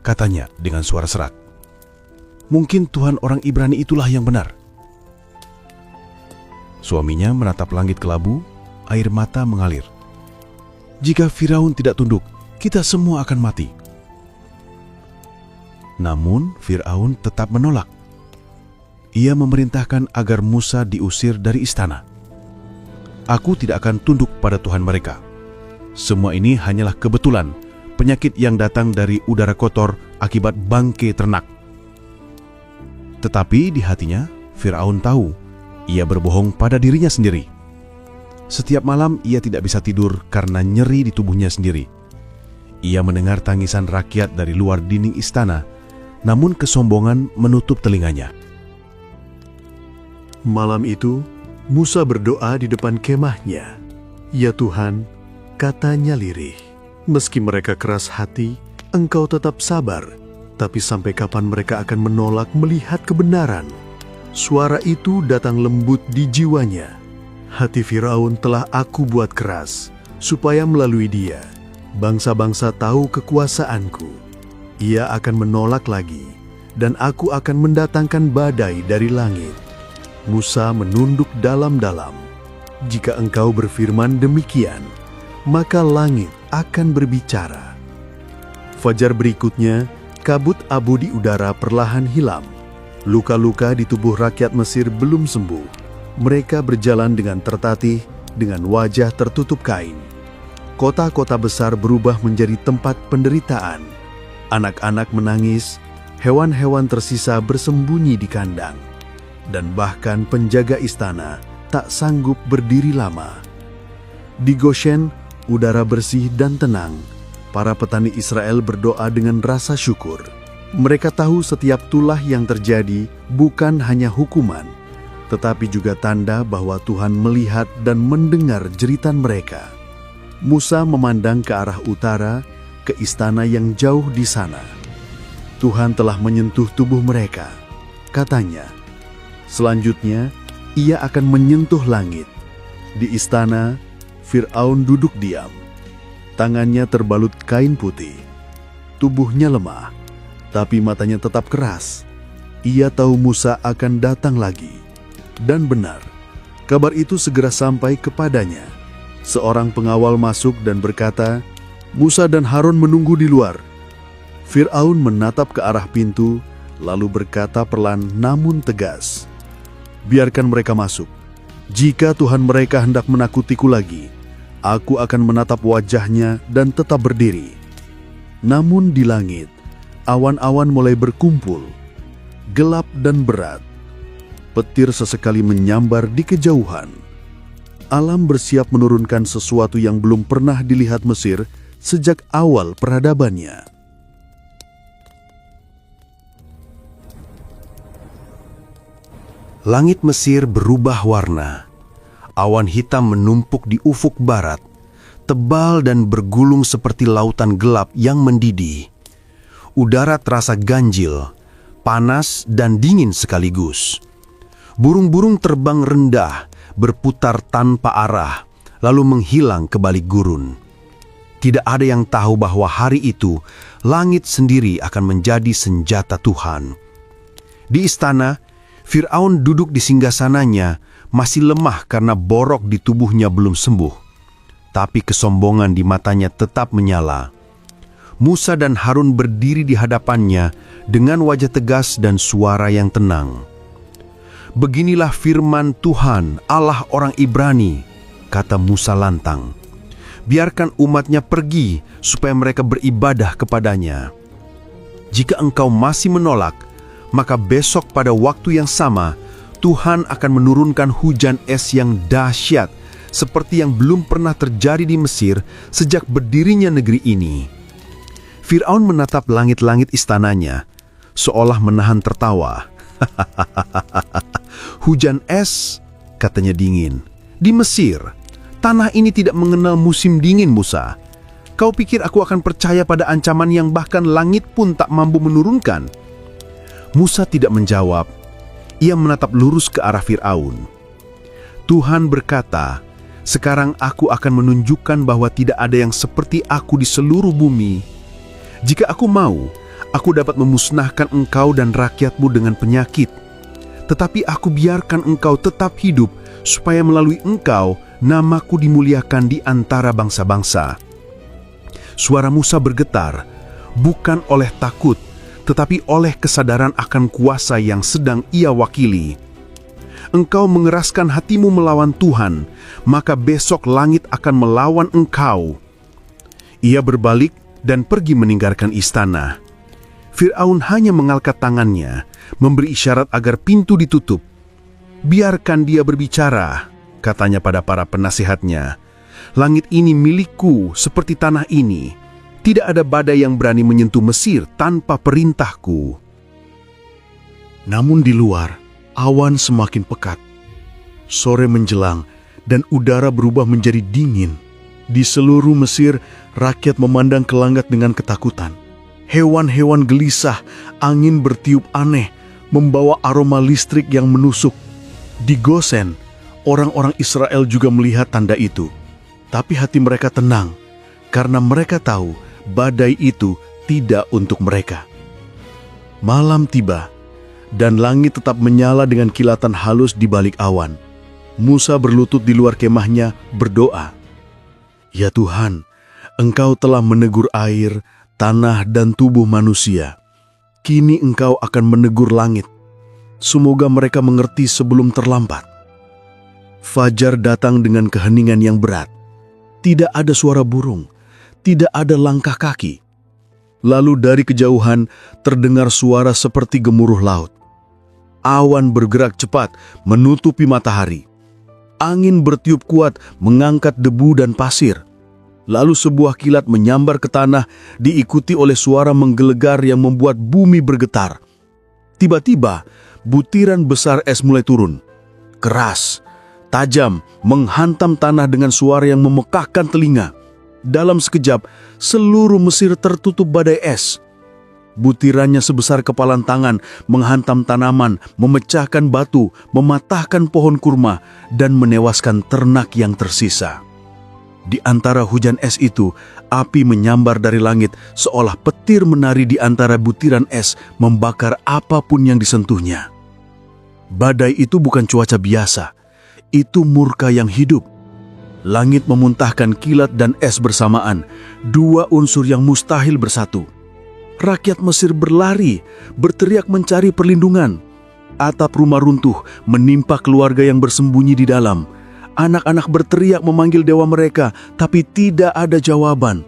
katanya dengan suara serak. "Mungkin Tuhan orang Ibrani itulah yang benar." Suaminya menatap langit kelabu, air mata mengalir. "Jika Firaun tidak tunduk, kita semua akan mati." Namun Firaun tetap menolak. Ia memerintahkan agar Musa diusir dari istana. "Aku tidak akan tunduk pada Tuhan mereka. Semua ini hanyalah kebetulan, penyakit yang datang dari udara kotor akibat bangkai ternak." Tetapi di hatinya, Firaun tahu ia berbohong pada dirinya sendiri. Setiap malam ia tidak bisa tidur karena nyeri di tubuhnya sendiri. Ia mendengar tangisan rakyat dari luar dinding istana, namun kesombongan menutup telinganya. Malam itu, Musa berdoa di depan kemahnya. "Ya Tuhan," katanya lirih, "meski mereka keras hati, Engkau tetap sabar. Tapi sampai kapan mereka akan menolak melihat kebenaran?" Suara itu datang lembut di jiwanya. "Hati Firaun telah aku buat keras, supaya melalui dia bangsa-bangsa tahu kekuasaanku. Ia akan menolak lagi, dan aku akan mendatangkan badai dari langit." Musa menunduk dalam-dalam. "Jika engkau berfirman demikian, maka langit akan berbicara." Fajar berikutnya, kabut abu di udara perlahan hilang. Luka-luka di tubuh rakyat Mesir belum sembuh. Mereka berjalan dengan tertatih, dengan wajah tertutup kain. Kota-kota besar berubah menjadi tempat penderitaan. Anak-anak menangis, hewan-hewan tersisa bersembunyi di kandang, dan bahkan penjaga istana tak sanggup berdiri lama. Di Goshen, udara bersih dan tenang. Para petani Israel berdoa dengan rasa syukur. Mereka tahu setiap tulah yang terjadi bukan hanya hukuman, tetapi juga tanda bahwa Tuhan melihat dan mendengar jeritan mereka. Musa memandang ke arah utara, ke istana yang jauh di sana. Tuhan telah menyentuh tubuh mereka. Katanya, selanjutnya ia akan menyentuh langit. Di istana, Fir'aun duduk diam. Tangannya terbalut kain putih. Tubuhnya lemah, tapi matanya tetap keras. Ia tahu Musa akan datang lagi. Dan benar, kabar itu segera sampai kepadanya. Seorang pengawal masuk dan berkata, "Musa dan Harun menunggu di luar." Fir'aun menatap ke arah pintu, lalu berkata perlahan namun tegas, "Biarkan mereka masuk. Jika Tuhan mereka hendak menakutiku lagi, aku akan menatap wajahnya dan tetap berdiri." Namun di langit, awan-awan mulai berkumpul, gelap dan berat. Petir sesekali menyambar di kejauhan. Alam bersiap menurunkan sesuatu yang belum pernah dilihat Mesir sejak awal peradabannya. Langit Mesir berubah warna. Awan hitam menumpuk di ufuk barat, tebal dan bergulung seperti lautan gelap yang mendidih. Udara terasa ganjil, panas dan dingin sekaligus. Burung-burung terbang rendah, berputar tanpa arah, lalu menghilang ke balik gurun. Tidak ada yang tahu bahwa hari itu, langit sendiri akan menjadi senjata Tuhan. Di istana, Fir'aun duduk di singgasananya, masih lemah karena borok di tubuhnya belum sembuh. Tapi kesombongan di matanya tetap menyala. Musa dan Harun berdiri di hadapannya dengan wajah tegas dan suara yang tenang. "Beginilah firman Tuhan, Allah orang Ibrani," kata Musa lantang. "Biarkan umatnya pergi supaya mereka beribadah kepadanya. Jika engkau masih menolak, maka besok pada waktu yang sama, Tuhan akan menurunkan hujan es yang dahsyat, seperti yang belum pernah terjadi di Mesir sejak berdirinya negeri ini." Fir'aun menatap langit-langit istananya, seolah menahan tertawa. "Hujan es," katanya dingin. "Di Mesir, tanah ini tidak mengenal musim dingin, Musa. Kau pikir aku akan percaya pada ancaman yang bahkan langit pun tak mampu menurunkan?" Musa tidak menjawab. Ia menatap lurus ke arah Fir'aun. Tuhan berkata, "Sekarang aku akan menunjukkan bahwa tidak ada yang seperti aku di seluruh bumi. Jika aku mau, aku dapat memusnahkan engkau dan rakyatmu dengan penyakit. Tetapi aku biarkan engkau tetap hidup, supaya melalui engkau namaku dimuliakan di antara bangsa-bangsa." Suara Musa bergetar, bukan oleh takut, tetapi oleh kesadaran akan kuasa yang sedang ia wakili. "Engkau mengeraskan hatimu melawan Tuhan, maka besok langit akan melawan engkau." Ia berbalik dan pergi meninggalkan istana. Fir'aun hanya mengangkat tangannya, memberi isyarat agar pintu ditutup. "Biarkan dia berbicara," katanya pada para penasihatnya. "Langit ini milikku seperti tanah ini. Tidak ada badai yang berani menyentuh Mesir tanpa perintahku. Namun di luar, awan semakin pekat. Sore menjelang dan udara berubah menjadi dingin. Di seluruh Mesir, rakyat memandang ke langit dengan ketakutan. Hewan-hewan gelisah, angin bertiup aneh, membawa aroma listrik yang menusuk. Di Gosen, orang-orang Israel juga melihat tanda itu. Tapi hati mereka tenang, karena mereka tahu badai itu tidak untuk mereka. Malam tiba, dan langit tetap menyala dengan kilatan halus di balik awan. Musa berlutut di luar kemahnya berdoa, "Ya Tuhan, Engkau telah menegur air, tanah, dan tubuh manusia. Kini Engkau akan menegur langit. Semoga mereka mengerti sebelum terlambat." Fajar datang dengan keheningan yang berat. Tidak ada suara burung, tidak ada langkah kaki. Lalu dari kejauhan terdengar suara seperti gemuruh laut. Awan bergerak cepat menutupi matahari. Angin bertiup kuat mengangkat debu dan pasir. Lalu sebuah kilat menyambar ke tanah diikuti oleh suara menggelegar yang membuat bumi bergetar. Tiba-tiba butiran besar es mulai turun. Keras, tajam, menghantam tanah dengan suara yang memekakkan telinga. Dalam sekejap, seluruh Mesir tertutup badai es. Butirannya sebesar kepalan tangan menghantam tanaman, memecahkan batu, mematahkan pohon kurma, dan menewaskan ternak yang tersisa. Di antara hujan es itu, api menyambar dari langit seolah petir menari di antara butiran es, membakar apapun yang disentuhnya. Badai itu bukan cuaca biasa, itu murka yang hidup. Langit memuntahkan kilat dan es bersamaan, dua unsur yang mustahil bersatu. Rakyat Mesir berlari, berteriak mencari perlindungan. Atap rumah runtuh menimpa keluarga yang bersembunyi di dalam. Anak-anak berteriak memanggil dewa mereka, tapi tidak ada jawaban.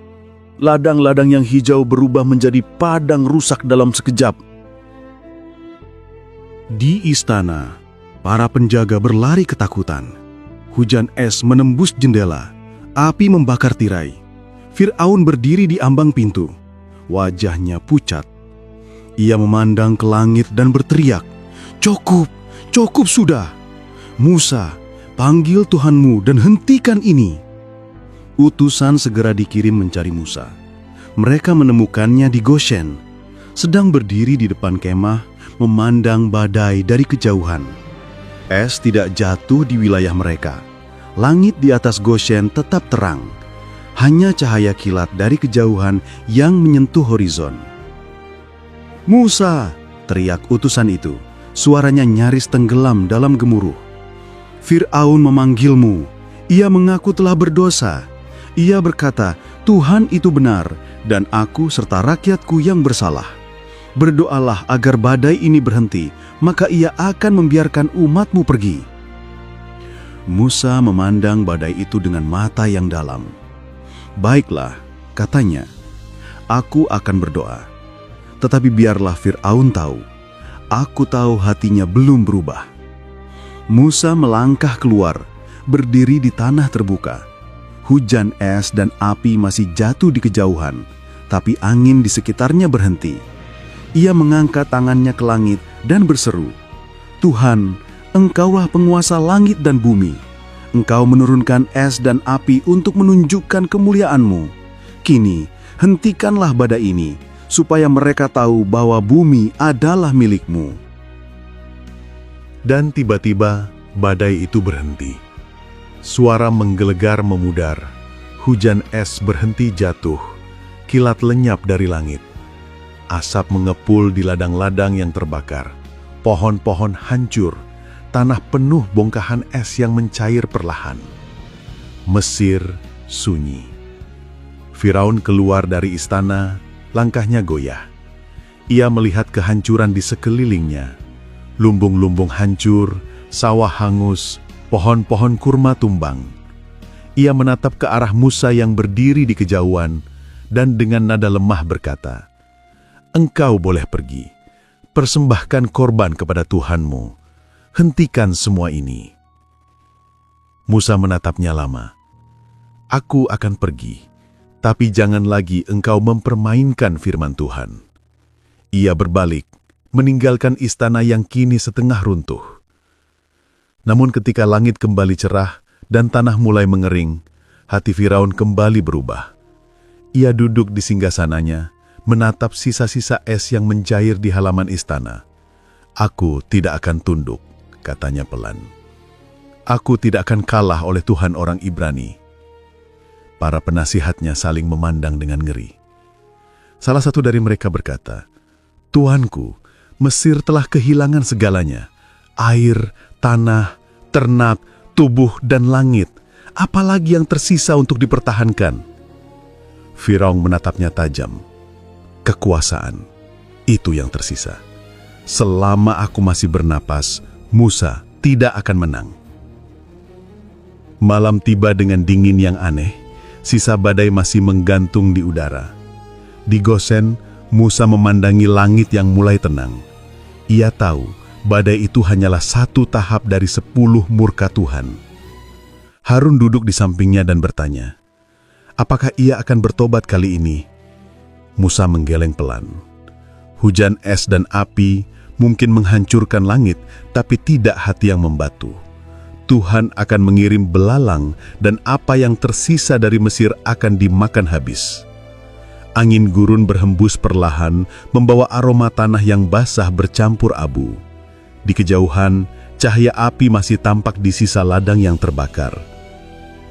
Ladang-ladang yang hijau berubah menjadi padang rusak dalam sekejap. Di istana, para penjaga berlari ketakutan. Hujan es menembus jendela, api membakar tirai. Fir'aun berdiri di ambang pintu. Wajahnya pucat. Ia memandang ke langit dan berteriak, "Cukup, cukup sudah. Musa, panggil Tuhanmu dan hentikan ini." Utusan segera dikirim mencari Musa. Mereka menemukannya di Goshen, sedang berdiri di depan kemah, memandang badai dari kejauhan. Es tidak jatuh di wilayah mereka. Langit di atas Goshen tetap terang. Hanya cahaya kilat dari kejauhan yang menyentuh horizon. "Musa!" teriak utusan itu. Suaranya nyaris tenggelam dalam gemuruh. "Fir'aun memanggilmu. Ia mengaku telah berdosa. Ia berkata, 'Tuhan itu benar, dan aku serta rakyatku yang bersalah.' Berdoalah agar badai ini berhenti, maka ia akan membiarkan umatmu pergi." Musa memandang badai itu dengan mata yang dalam. "Baiklah," katanya, "aku akan berdoa. Tetapi biarlah Fir'aun tahu, aku tahu hatinya belum berubah." Musa melangkah keluar, berdiri di tanah terbuka. Hujan es dan api masih jatuh di kejauhan, tapi angin di sekitarnya berhenti. Ia mengangkat tangannya ke langit dan berseru, "Tuhan, Engkaulah penguasa langit dan bumi. Engkau menurunkan es dan api untuk menunjukkan kemuliaan-Mu. Kini, hentikanlah badai ini, supaya mereka tahu bahwa bumi adalah milik-Mu." Dan tiba-tiba, badai itu berhenti. Suara menggelegar memudar. Hujan es berhenti jatuh. Kilat lenyap dari langit. Asap mengepul di ladang-ladang yang terbakar. Pohon-pohon hancur. Tanah penuh bongkahan es yang mencair perlahan. Mesir sunyi. Firaun keluar dari istana, langkahnya goyah. Ia melihat kehancuran di sekelilingnya. Lumbung-lumbung hancur, sawah hangus, pohon-pohon kurma tumbang. Ia menatap ke arah Musa yang berdiri di kejauhan dan dengan nada lemah berkata, "Engkau boleh pergi, persembahkan korban kepada Tuhanmu, hentikan semua ini." Musa menatapnya lama. "Aku akan pergi, Tapi jangan lagi engkau mempermainkan firman Tuhan." Ia berbalik, meninggalkan istana yang kini setengah runtuh. Namun ketika langit kembali cerah dan tanah mulai mengering, hati Firaun kembali berubah. Ia duduk di singgasananya, menatap sisa-sisa es yang mencair di halaman istana. "Aku tidak akan tunduk," katanya pelan. "Aku tidak akan kalah oleh Tuhan orang Ibrani." Para penasihatnya saling memandang dengan ngeri. Salah satu dari mereka berkata, "Tuanku, Mesir telah kehilangan segalanya, air, tanah, ternak, tubuh, dan langit. Apalagi yang tersisa untuk dipertahankan?" Firaun menatapnya tajam. "Kekuasaan, itu yang tersisa. Selama aku masih bernapas, Musa tidak akan menang." Malam tiba dengan dingin yang aneh. Sisa badai masih menggantung di udara. Di Gosen, Musa memandangi langit yang mulai tenang. Ia tahu badai itu hanyalah satu tahap dari 10 murka Tuhan. Harun duduk di sampingnya dan bertanya, apakah ia akan bertobat kali ini? Musa menggeleng pelan. Hujan es dan api mungkin menghancurkan langit, tapi tidak hati yang membatu. Tuhan akan mengirim belalang dan apa yang tersisa dari Mesir akan dimakan habis. Angin gurun berhembus perlahan, membawa aroma tanah yang basah bercampur abu. Di kejauhan, cahaya api masih tampak di sisa ladang yang terbakar.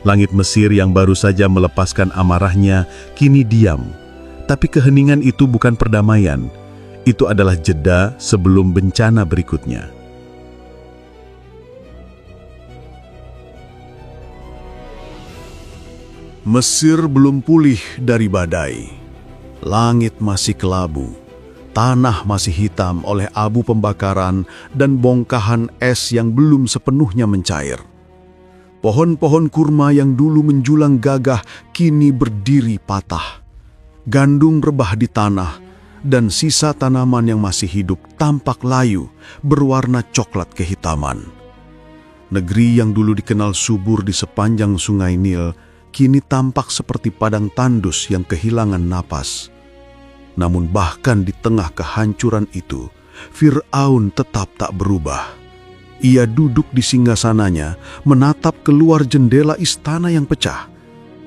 Langit Mesir yang baru saja melepaskan amarahnya kini diam. Tapi keheningan itu bukan perdamaian. Itu adalah jeda sebelum bencana berikutnya. Mesir belum pulih dari badai. Langit masih kelabu, tanah masih hitam oleh abu pembakaran dan bongkahan es yang belum sepenuhnya mencair. Pohon-pohon kurma yang dulu menjulang gagah kini berdiri patah. Gandum rebah di tanah, dan sisa tanaman yang masih hidup tampak layu, berwarna coklat kehitaman. Negeri yang dulu dikenal subur di sepanjang sungai Nil, kini tampak seperti padang tandus yang kehilangan napas. Namun bahkan di tengah kehancuran itu, Fir'aun tetap tak berubah. Ia duduk di singgasananya, menatap keluar jendela istana yang pecah.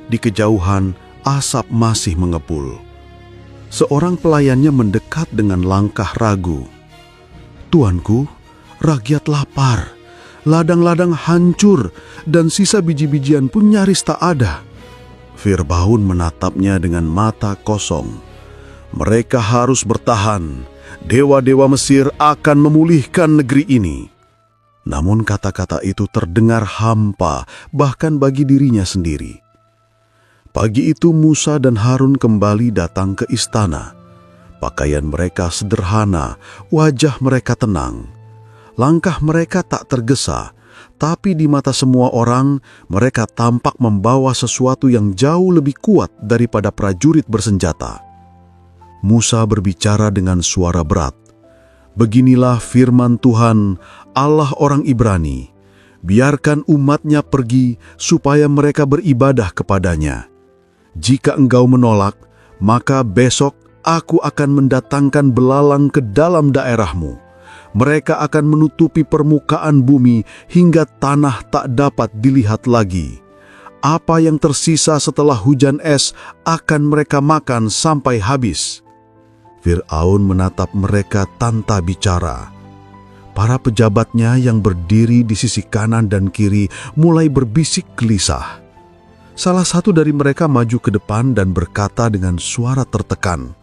Di kejauhan, asap masih mengepul. Seorang pelayannya mendekat dengan langkah ragu. "Tuanku, rakyat lapar. Ladang-ladang hancur dan sisa biji-bijian pun nyaris tak ada." Fir'aun menatapnya dengan mata kosong. "Mereka harus bertahan. Dewa-dewa Mesir akan memulihkan negeri ini." Namun kata-kata itu terdengar hampa bahkan bagi dirinya sendiri. Pagi itu Musa dan Harun kembali datang ke istana. Pakaian mereka sederhana, wajah mereka tenang. Langkah mereka tak tergesa, tapi di mata semua orang, mereka tampak membawa sesuatu yang jauh lebih kuat daripada prajurit bersenjata. Musa berbicara dengan suara berat. "Beginilah firman Tuhan, Allah orang Ibrani. Biarkan umatnya pergi supaya mereka beribadah kepadanya. Jika engkau menolak, maka besok aku akan mendatangkan belalang ke dalam daerahmu. Mereka akan menutupi permukaan bumi hingga tanah tak dapat dilihat lagi. Apa yang tersisa setelah hujan es akan mereka makan sampai habis." Fir'aun menatap mereka tanpa bicara. Para pejabatnya yang berdiri di sisi kanan dan kiri mulai berbisik gelisah. Salah satu dari mereka maju ke depan dan berkata dengan suara tertekan,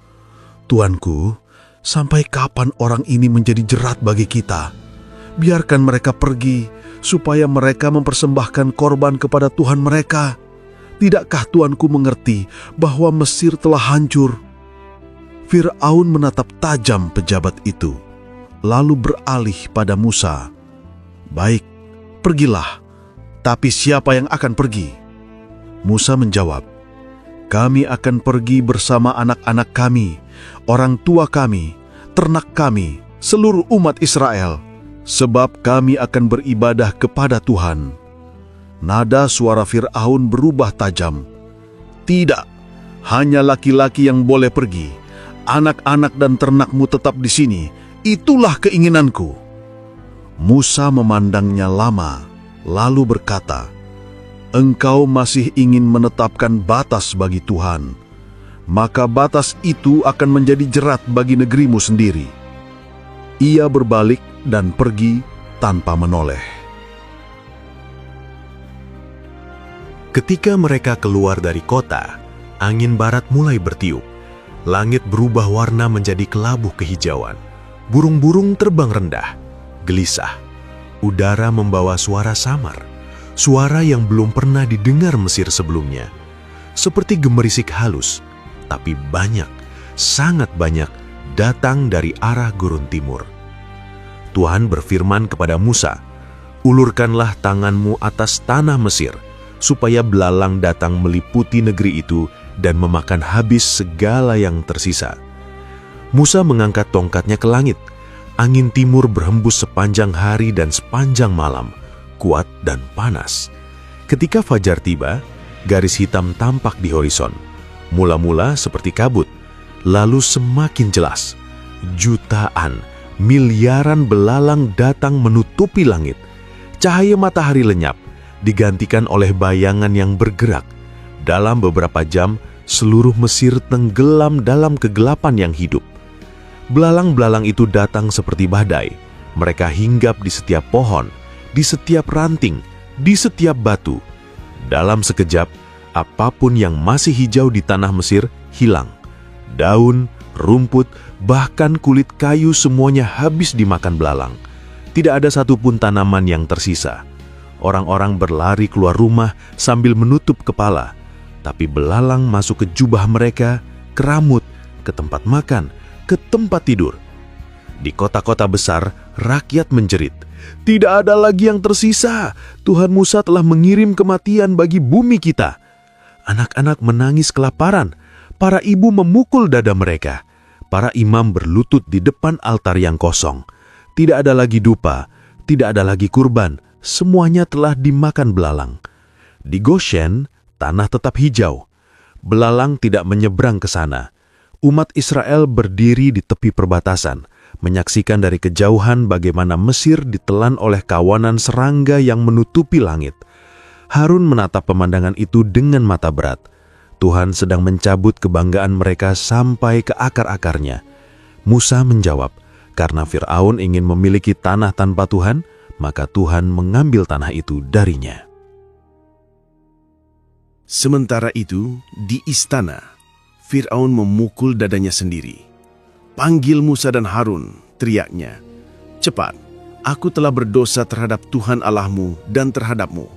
"Tuanku, sampai kapan orang ini menjadi jerat bagi kita? Biarkan mereka pergi, supaya mereka mempersembahkan korban kepada Tuhan mereka. Tidakkah tuanku mengerti bahwa Mesir telah hancur?" Fir'aun menatap tajam pejabat itu, lalu beralih pada Musa. "Baik, pergilah. Tapi siapa yang akan pergi?" Musa menjawab, "Kami akan pergi bersama anak-anak kami, orang tua kami, ternak kami, seluruh umat Israel, sebab kami akan beribadah kepada Tuhan." Nada suara Fir'aun berubah tajam. "Tidak, Hanya laki-laki yang boleh pergi. Anak-anak dan ternakmu tetap di sini. Itulah keinginanku." Musa memandangnya lama, lalu berkata, "Engkau masih ingin menetapkan batas bagi Tuhan, maka batas itu akan menjadi jerat bagi negerimu sendiri." Ia berbalik dan pergi tanpa menoleh. Ketika mereka keluar dari kota, angin barat mulai bertiup. Langit berubah warna menjadi kelabu kehijauan. Burung-burung terbang rendah, gelisah. Udara membawa suara samar, suara yang belum pernah didengar Mesir sebelumnya. Seperti gemerisik halus, tapi banyak, sangat banyak, datang dari arah gurun timur. Tuhan berfirman kepada Musa, "Ulurkanlah tanganmu atas tanah Mesir, supaya belalang datang meliputi negeri itu dan memakan habis segala yang tersisa." Musa mengangkat tongkatnya ke langit. Angin timur berhembus sepanjang hari dan sepanjang malam, kuat dan panas. Ketika fajar tiba, garis hitam tampak di horizon. Mula-mula seperti kabut, lalu semakin jelas. Jutaan, miliaran belalang datang menutupi langit. Cahaya matahari lenyap, digantikan oleh bayangan yang bergerak. Dalam beberapa jam, seluruh Mesir tenggelam dalam kegelapan yang hidup. Belalang-belalang itu datang seperti badai. Mereka hinggap di setiap pohon, di setiap ranting, di setiap batu. Dalam sekejap, apapun yang masih hijau di tanah Mesir hilang. Daun, rumput, bahkan kulit kayu semuanya habis dimakan belalang. Tidak ada satupun tanaman yang tersisa. Orang-orang berlari keluar rumah sambil menutup kepala. Tapi belalang masuk ke jubah mereka, ke rambut, ke tempat makan, ke tempat tidur. Di kota-kota besar, rakyat menjerit, "Tidak ada lagi yang tersisa. Tuhan Musa telah mengirim kematian bagi bumi kita." Anak-anak menangis kelaparan. Para ibu memukul dada mereka. Para imam berlutut di depan altar yang kosong. Tidak ada lagi dupa, tidak ada lagi kurban. Semuanya telah dimakan belalang. Di Goshen, tanah tetap hijau. Belalang tidak menyeberang ke sana. Umat Israel berdiri di tepi perbatasan, menyaksikan dari kejauhan bagaimana Mesir ditelan oleh kawanan serangga yang menutupi langit. Harun menatap pemandangan itu dengan mata berat. Tuhan sedang mencabut kebanggaan mereka sampai ke akar-akarnya. Musa menjawab, "Karena Fir'aun ingin memiliki tanah tanpa Tuhan, maka Tuhan mengambil tanah itu darinya." Sementara itu, di istana, Fir'aun memukul dadanya sendiri. "Panggil Musa dan Harun," teriaknya. "Cepat, aku telah berdosa terhadap Tuhan Allahmu dan terhadapmu.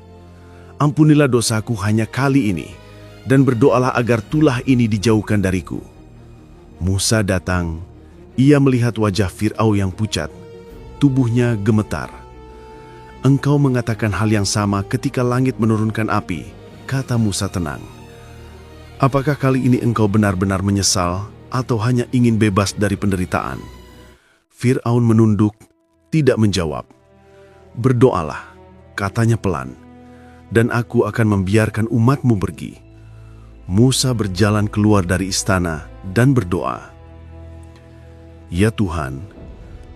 Ampunilah dosaku hanya kali ini, dan berdoalah agar tulah ini dijauhkan dariku." Musa datang, ia melihat wajah Fir'aun yang pucat, tubuhnya gemetar. "Engkau mengatakan hal yang sama ketika langit menurunkan api," kata Musa tenang. "Apakah kali ini engkau benar-benar menyesal atau hanya ingin bebas dari penderitaan?" Fir'aun menunduk, tidak menjawab. "Berdoalah," katanya pelan, "dan aku akan membiarkan umatmu pergi." Musa berjalan keluar dari istana dan berdoa, "Ya Tuhan,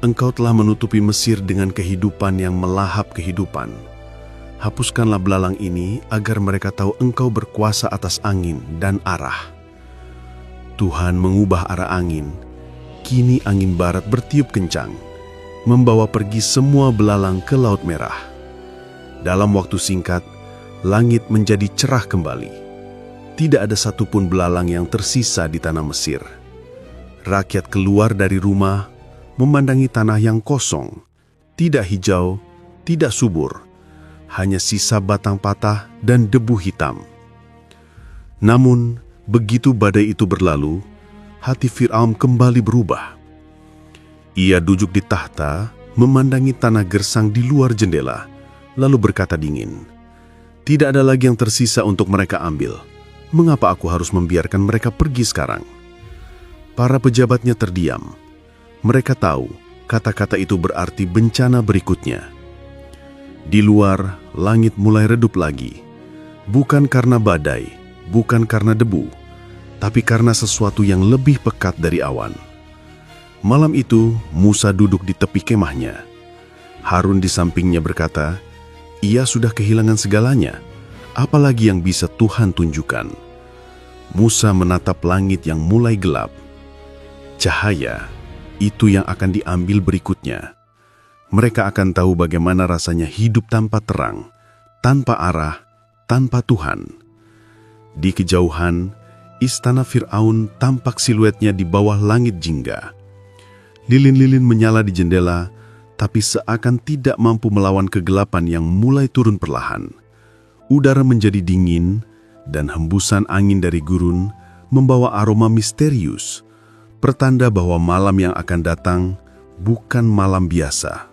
Engkau telah menutupi Mesir dengan kehidupan yang melahap kehidupan. Hapuskanlah belalang ini agar mereka tahu Engkau berkuasa atas angin dan arah." Tuhan mengubah arah angin. Kini angin barat bertiup kencang, membawa pergi semua belalang ke Laut Merah. Dalam waktu singkat, langit menjadi cerah kembali. Tidak ada satupun belalang yang tersisa di tanah Mesir. Rakyat keluar dari rumah, memandangi tanah yang kosong, tidak hijau, tidak subur, hanya sisa batang patah dan debu hitam. Namun, begitu badai itu berlalu, hati Fir'aun kembali berubah. Ia duduk di tahta, memandangi tanah gersang di luar jendela, lalu berkata dingin, "Tidak ada lagi yang tersisa untuk mereka ambil. Mengapa aku harus membiarkan mereka pergi sekarang?" Para pejabatnya terdiam. Mereka tahu kata-kata itu berarti bencana berikutnya. Di luar, langit mulai redup lagi. Bukan karena badai, bukan karena debu, tapi karena sesuatu yang lebih pekat dari awan. Malam itu, Musa duduk di tepi kemahnya. Harun di sampingnya berkata, "Ia sudah kehilangan segalanya. Apalagi yang bisa Tuhan tunjukkan?" Musa menatap langit yang mulai gelap. Cahaya itu yang akan diambil berikutnya. Mereka akan tahu bagaimana rasanya hidup tanpa terang, tanpa arah, tanpa Tuhan. Di kejauhan, istana Fir'aun tampak siluetnya di bawah langit jingga. Lilin-lilin menyala di jendela, tapi seakan tidak mampu melawan kegelapan yang mulai turun perlahan. Udara menjadi dingin, dan hembusan angin dari gurun membawa aroma misterius, pertanda bahwa malam yang akan datang bukan malam biasa.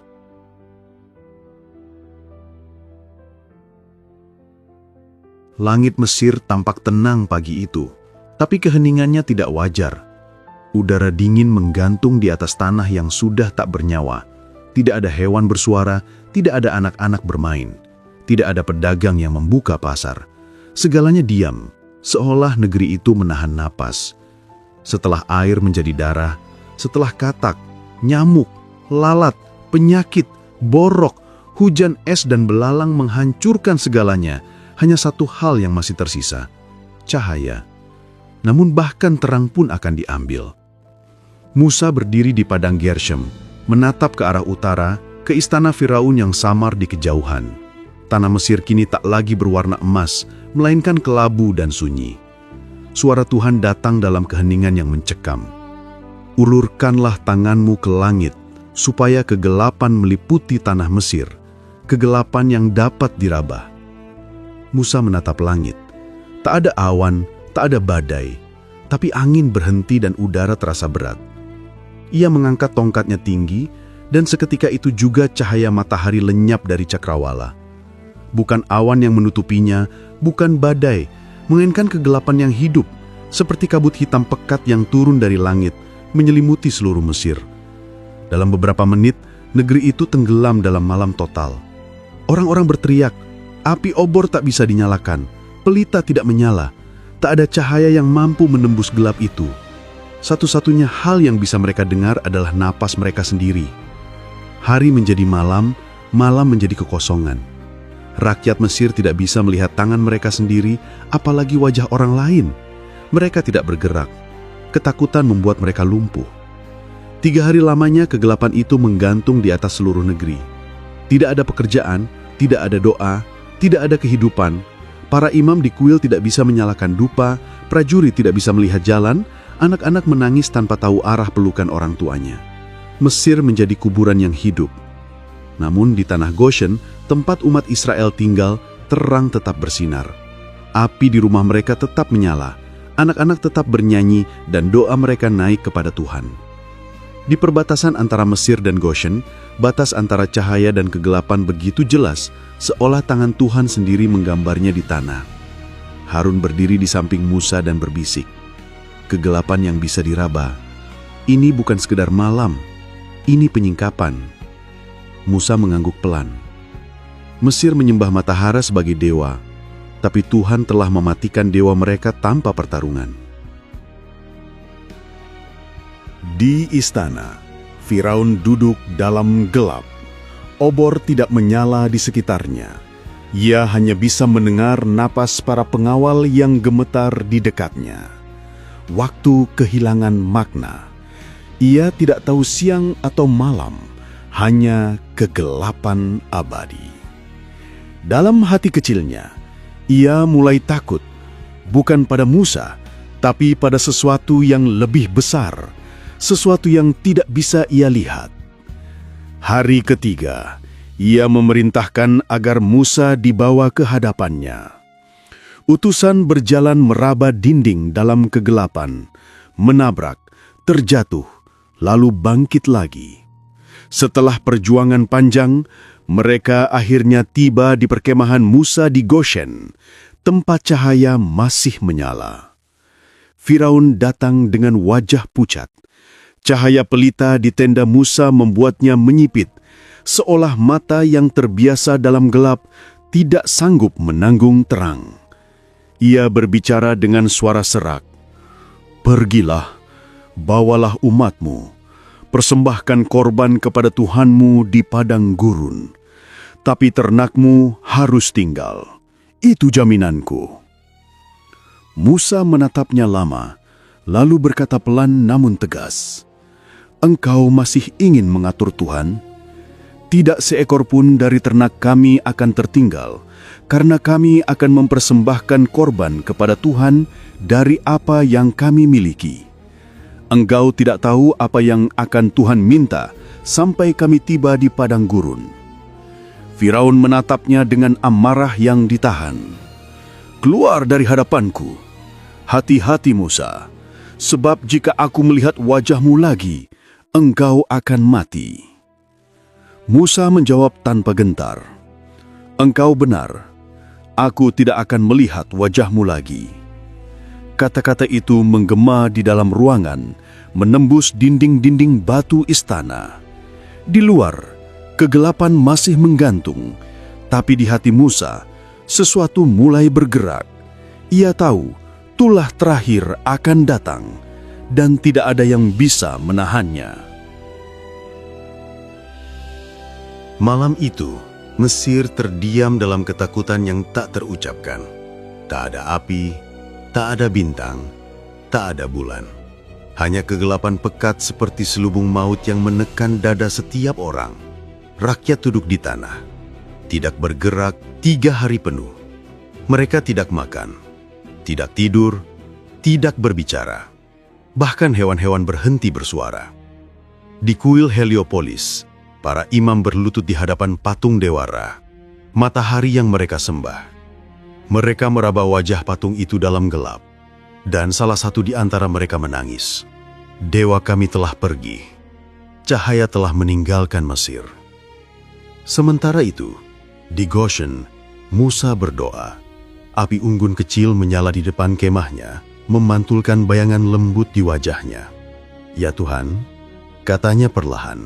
Langit Mesir tampak tenang pagi itu, tapi keheningannya tidak wajar. Udara dingin menggantung di atas tanah yang sudah tak bernyawa. Tidak ada hewan bersuara, tidak ada anak-anak bermain. Tidak ada pedagang yang membuka pasar. Segalanya diam, seolah negeri itu menahan napas. Setelah air menjadi darah, setelah katak, nyamuk, lalat, penyakit, borok, hujan es dan belalang menghancurkan segalanya, hanya satu hal yang masih tersisa, cahaya. Namun bahkan terang pun akan diambil. Musa berdiri di padang Gershem, menatap ke arah utara, ke istana Firaun yang samar di kejauhan. Tanah Mesir kini tak lagi berwarna emas, melainkan kelabu dan sunyi. Suara Tuhan datang dalam keheningan yang mencekam. Ulurkanlah tanganmu ke langit, supaya kegelapan meliputi tanah Mesir, kegelapan yang dapat diraba. Musa menatap langit. Tak ada awan, tak ada badai, tapi angin berhenti dan udara terasa berat. Ia mengangkat tongkatnya tinggi, dan seketika itu juga cahaya matahari lenyap dari cakrawala. Bukan awan yang menutupinya, bukan badai, melainkan kegelapan yang hidup, seperti kabut hitam pekat yang turun dari langit, menyelimuti seluruh Mesir. Dalam beberapa menit, negeri itu tenggelam dalam malam total. Orang-orang berteriak, api obor tak bisa dinyalakan, pelita tidak menyala, tak ada cahaya yang mampu menembus gelap itu. Satu-satunya hal yang bisa mereka dengar adalah napas mereka sendiri. Hari menjadi malam, malam menjadi kekosongan. Rakyat Mesir tidak bisa melihat tangan mereka sendiri, apalagi wajah orang lain. Mereka tidak bergerak. Ketakutan membuat mereka lumpuh. 3 hari lamanya kegelapan itu menggantung di atas seluruh negeri. Tidak ada pekerjaan, tidak ada doa, tidak ada kehidupan. Para imam di kuil tidak bisa menyalakan dupa, prajurit tidak bisa melihat jalan, anak-anak menangis tanpa tahu arah pelukan orang tuanya. Mesir menjadi kuburan yang hidup. Namun di tanah Goshen, tempat umat Israel tinggal, terang tetap bersinar. Api di rumah mereka tetap menyala, anak-anak tetap bernyanyi, dan doa mereka naik kepada Tuhan. Di perbatasan antara Mesir dan Goshen, batas antara cahaya dan kegelapan begitu jelas, seolah tangan Tuhan sendiri menggambarnya di tanah. Harun berdiri di samping Musa dan berbisik, kegelapan yang bisa diraba. Ini bukan sekedar malam, ini penyingkapan. Musa mengangguk pelan. Mesir menyembah matahari sebagai dewa, tapi Tuhan telah mematikan dewa mereka tanpa pertarungan. Di istana, Firaun duduk dalam gelap. Obor tidak menyala di sekitarnya. Ia hanya bisa mendengar napas para pengawal yang gemetar di dekatnya. Waktu kehilangan makna. Ia tidak tahu siang atau malam, hanya kegelapan abadi. Dalam hati kecilnya, ia mulai takut, bukan pada Musa, tapi pada sesuatu yang lebih besar, sesuatu yang tidak bisa ia lihat. Hari ketiga, ia memerintahkan agar Musa dibawa ke hadapannya. Utusan berjalan meraba dinding dalam kegelapan, menabrak, terjatuh, lalu bangkit lagi. Setelah perjuangan panjang, mereka akhirnya tiba di perkemahan Musa di Goshen, tempat cahaya masih menyala. Firaun datang dengan wajah pucat. Cahaya pelita di tenda Musa membuatnya menyipit, seolah mata yang terbiasa dalam gelap tidak sanggup menanggung terang. Ia berbicara dengan suara serak. Pergilah, bawalah umatmu, persembahkan korban kepada Tuhanmu di padang gurun. Tapi ternakmu harus tinggal. Itu jaminanku." Musa menatapnya lama, lalu berkata pelan namun tegas, "Engkau masih ingin mengatur Tuhan? Tidak seekor pun dari ternak kami akan tertinggal, karena kami akan mempersembahkan korban kepada Tuhan dari apa yang kami miliki. Engkau tidak tahu apa yang akan Tuhan minta sampai kami tiba di padang gurun." Firaun menatapnya dengan amarah yang ditahan. "Keluar dari hadapanku. Hati-hati Musa, sebab jika aku melihat wajahmu lagi, engkau akan mati." Musa menjawab tanpa gentar, "Engkau benar, aku tidak akan melihat wajahmu lagi." Kata-kata itu menggema di dalam ruangan, menembus dinding-dinding batu istana. Di luar, kegelapan masih menggantung, tapi di hati Musa, sesuatu mulai bergerak. Ia tahu tulah terakhir akan datang, dan tidak ada yang bisa menahannya. Malam itu, Mesir terdiam dalam ketakutan yang tak terucapkan. Tak ada api, tak ada bintang, tak ada bulan. Hanya kegelapan pekat seperti selubung maut yang menekan dada setiap orang. Rakyat duduk di tanah, tidak bergerak 3 hari penuh. Mereka tidak makan, tidak tidur, tidak berbicara. Bahkan hewan-hewan berhenti bersuara. Di kuil Heliopolis, para imam berlutut di hadapan patung Dewa Ra, matahari yang mereka sembah. Mereka meraba wajah patung itu dalam gelap, dan salah satu di antara mereka menangis. "Dewa kami telah pergi, cahaya telah meninggalkan Mesir." Sementara itu, di Goshen, Musa berdoa. Api unggun kecil menyala di depan kemahnya, memantulkan bayangan lembut di wajahnya. "Ya Tuhan," katanya perlahan,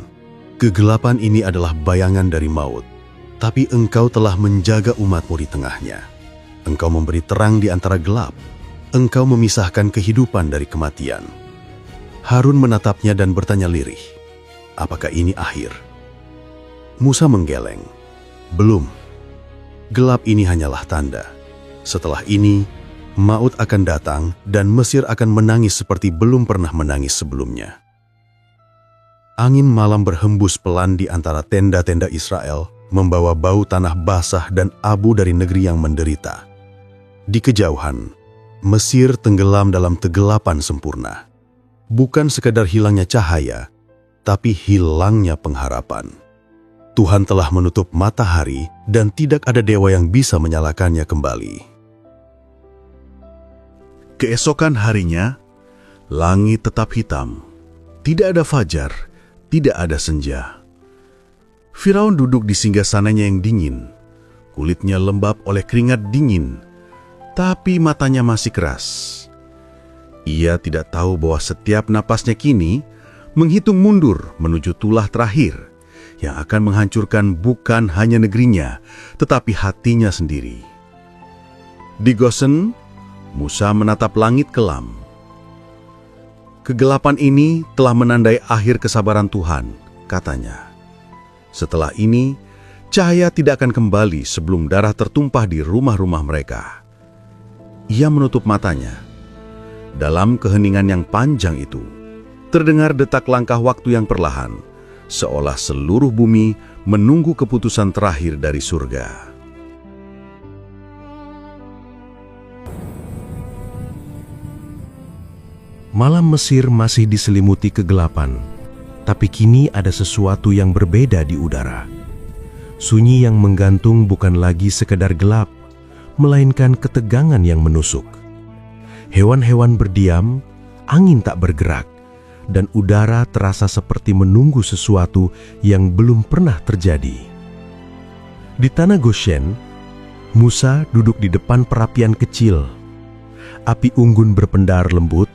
"kegelapan ini adalah bayangan dari maut, tapi Engkau telah menjaga umat-Mu di tengahnya. Engkau memberi terang di antara gelap. Engkau memisahkan kehidupan dari kematian." Harun menatapnya dan bertanya lirih, "Apakah ini akhir?" Musa menggeleng, "Belum. Gelap ini hanyalah tanda. Setelah ini, maut akan datang dan Mesir akan menangis seperti belum pernah menangis sebelumnya." Angin malam berhembus pelan di antara tenda-tenda Israel, membawa bau tanah basah dan abu dari negeri yang menderita. Di kejauhan, Mesir tenggelam dalam kegelapan sempurna. Bukan sekadar hilangnya cahaya, tapi hilangnya pengharapan. Tuhan telah menutup matahari dan tidak ada dewa yang bisa menyalakannya kembali. Keesokan harinya, langit tetap hitam. Tidak ada fajar, tidak ada senja. Firaun duduk di singgasananya yang dingin. Kulitnya lembab oleh keringat dingin, tapi matanya masih keras. Ia tidak tahu bahwa setiap napasnya kini menghitung mundur menuju tulah terakhir yang akan menghancurkan bukan hanya negerinya, tetapi hatinya sendiri. Di Goshen, Musa menatap langit kelam. "Kegelapan ini telah menandai akhir kesabaran Tuhan," katanya. "Setelah ini, cahaya tidak akan kembali sebelum darah tertumpah di rumah-rumah mereka." Ia menutup matanya. Dalam keheningan yang panjang itu, terdengar detak langkah waktu yang perlahan, seolah seluruh bumi menunggu keputusan terakhir dari surga. Malam Mesir masih diselimuti kegelapan, tapi kini ada sesuatu yang berbeda di udara. Sunyi yang menggantung bukan lagi sekedar gelap, melainkan ketegangan yang menusuk. Hewan-hewan berdiam, angin tak bergerak, dan udara terasa seperti menunggu sesuatu yang belum pernah terjadi. Di tanah Goshen, Musa duduk di depan perapian kecil. Api unggun berpendar lembut,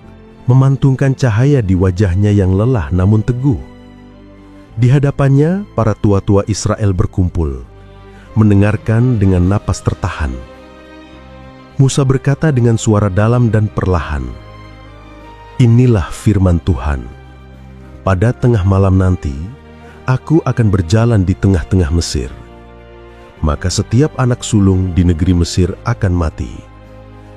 memantungkan cahaya di wajahnya yang lelah namun teguh. Di hadapannya, para tua-tua Israel berkumpul, mendengarkan dengan napas tertahan. Musa berkata dengan suara dalam dan perlahan, Inilah firman Tuhan. Pada tengah malam nanti, aku akan berjalan di tengah-tengah Mesir. Maka setiap anak sulung di negeri Mesir akan mati.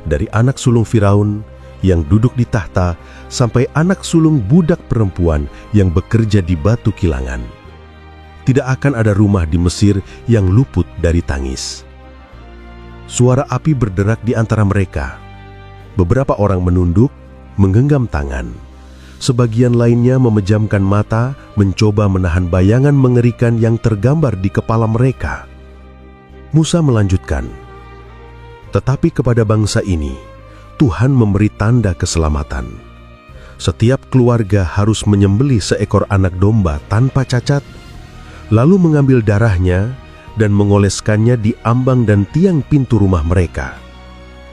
Dari anak sulung Firaun yang duduk di tahta sampai anak sulung budak perempuan yang bekerja di batu kilangan. Tidak akan ada rumah di Mesir yang luput dari tangis. Suara api berderak di antara mereka. Beberapa orang menunduk, menggenggam tangan. Sebagian lainnya memejamkan mata, mencoba menahan bayangan mengerikan yang tergambar di kepala mereka. Musa melanjutkan, "Tetapi kepada bangsa ini, Tuhan memberi tanda keselamatan. Setiap keluarga harus menyembelih seekor anak domba tanpa cacat, lalu mengambil darahnya dan mengoleskannya di ambang dan tiang pintu rumah mereka.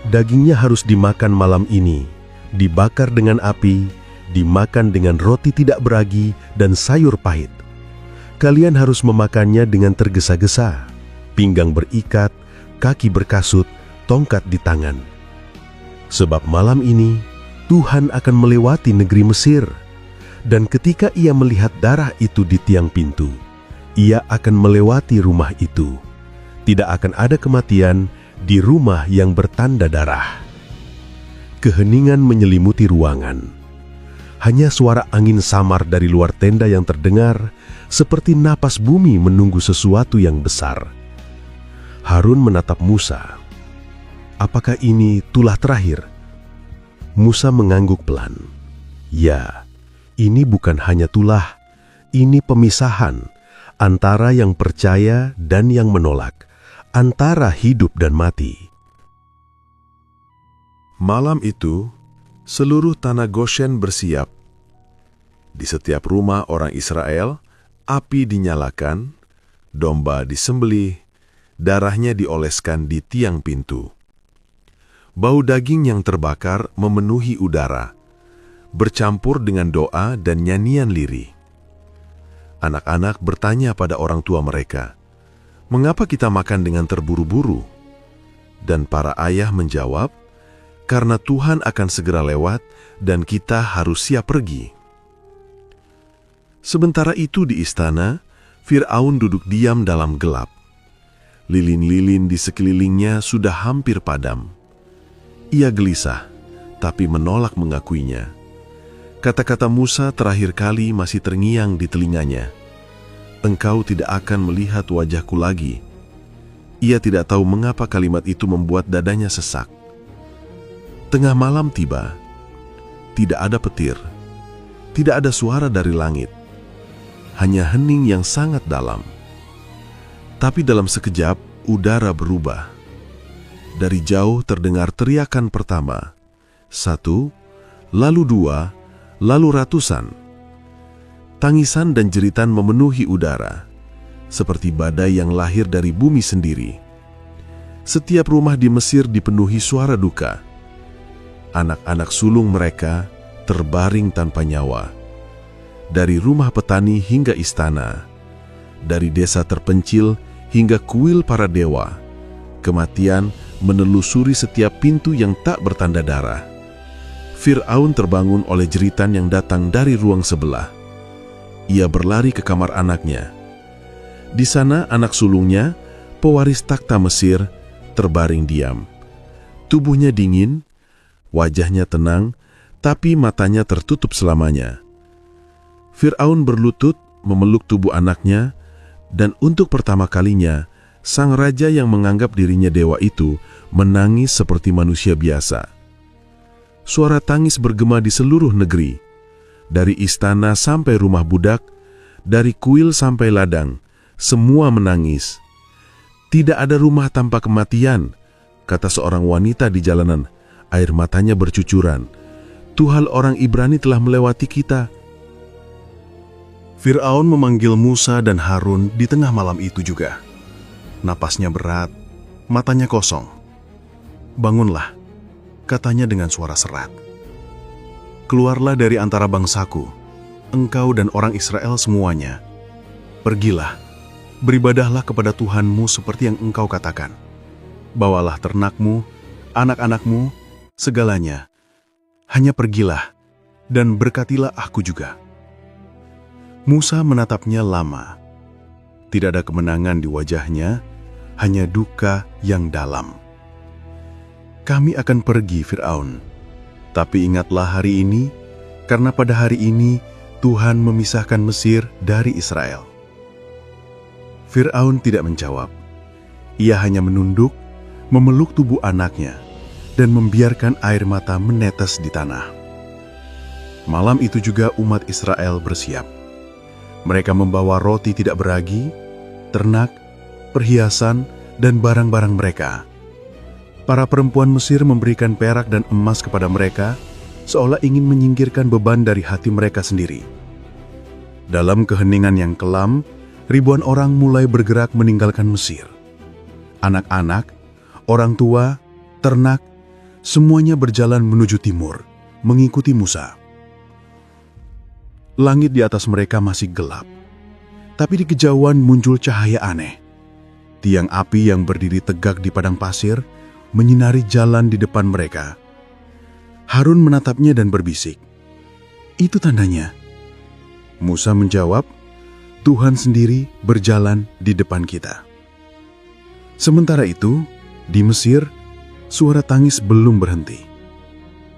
Dagingnya harus dimakan malam ini, dibakar dengan api, dimakan dengan roti tidak beragi dan sayur pahit. Kalian harus memakannya dengan tergesa-gesa, pinggang berikat, kaki berkasut, tongkat di tangan. Sebab malam ini Tuhan akan melewati negeri Mesir, dan ketika ia melihat darah itu di tiang pintu, ia akan melewati rumah itu. Tidak akan ada kematian di rumah yang bertanda darah." Keheningan menyelimuti ruangan. Hanya suara angin samar dari luar tenda yang terdengar, seperti napas bumi menunggu sesuatu yang besar. Harun menatap Musa. "Apakah ini tulah terakhir?" Musa mengangguk pelan. "Ya, ini bukan hanya tulah, ini pemisahan antara yang percaya dan yang menolak, antara hidup dan mati." Malam itu, seluruh tanah Goshen bersiap. Di setiap rumah orang Israel, api dinyalakan, domba disembelih, darahnya dioleskan di tiang pintu. Bau daging yang terbakar memenuhi udara, bercampur dengan doa dan nyanyian lirih. Anak-anak bertanya pada orang tua mereka, "Mengapa kita makan dengan terburu-buru?" Dan para ayah menjawab, "Karena Tuhan akan segera lewat dan kita harus siap pergi." Sementara itu di istana, Fir'aun duduk diam dalam gelap. Lilin-lilin di sekelilingnya sudah hampir padam. Ia gelisah, tapi menolak mengakuinya. Kata-kata Musa terakhir kali masih terngiang di telinganya. "Engkau tidak akan melihat wajahku lagi." Ia tidak tahu mengapa kalimat itu membuat dadanya sesak. Tengah malam tiba. Tidak ada petir. Tidak ada suara dari langit. Hanya hening yang sangat dalam. Tapi dalam sekejap, udara berubah. Dari jauh terdengar teriakan pertama. 1, lalu 2, lalu ratusan. Tangisan dan jeritan memenuhi udara, seperti badai yang lahir dari bumi sendiri. Setiap rumah di Mesir dipenuhi suara duka. Anak-anak sulung mereka terbaring tanpa nyawa. Dari rumah petani hingga istana, dari desa terpencil hingga kuil para dewa, kematian menelusuri setiap pintu yang tak bertanda darah. Fir'aun terbangun oleh jeritan yang datang dari ruang sebelah. Ia berlari ke kamar anaknya. Di sana anak sulungnya, pewaris takhta Mesir, terbaring diam. Tubuhnya dingin, wajahnya tenang, tapi matanya tertutup selamanya. Fir'aun berlutut memeluk tubuh anaknya, dan untuk pertama kalinya, sang raja yang menganggap dirinya dewa itu menangis seperti manusia biasa. Suara tangis bergema di seluruh negeri, dari istana sampai rumah budak, dari kuil sampai ladang, semua menangis. "Tidak ada rumah tanpa kematian," kata seorang wanita di jalanan. Air matanya bercucuran. "Tuhan orang Ibrani telah melewati kita." Fir'aun memanggil Musa dan Harun di tengah malam itu juga. Napasnya berat, matanya kosong. "Bangunlah," katanya dengan suara serak. "Keluarlah dari antara bangsaku, engkau dan orang Israel semuanya. Pergilah, beribadahlah kepada Tuhanmu seperti yang engkau katakan. Bawalah ternakmu, anak-anakmu, segalanya. Hanya pergilah, dan berkatilah aku juga." Musa menatapnya lama. Tidak ada kemenangan di wajahnya, hanya duka yang dalam. "Kami akan pergi, Firaun. Tapi ingatlah hari ini, karena pada hari ini Tuhan memisahkan Mesir dari Israel." Firaun tidak menjawab. Ia hanya menunduk, memeluk tubuh anaknya, dan membiarkan air mata menetes di tanah. Malam itu juga umat Israel bersiap. Mereka membawa roti tidak beragi, ternak, perhiasan, dan barang-barang mereka. Para perempuan Mesir memberikan perak dan emas kepada mereka, seolah ingin menyingkirkan beban dari hati mereka sendiri. Dalam keheningan yang kelam, ribuan orang mulai bergerak meninggalkan Mesir. Anak-anak, orang tua, ternak, semuanya berjalan menuju timur, mengikuti Musa. Langit di atas mereka masih gelap, tapi di kejauhan muncul cahaya aneh. Tiang api yang berdiri tegak di padang pasir menyinari jalan di depan mereka. Harun menatapnya dan berbisik, "Itu tandanya." Musa menjawab, "Tuhan sendiri berjalan di depan kita." Sementara itu, di Mesir, suara tangis belum berhenti.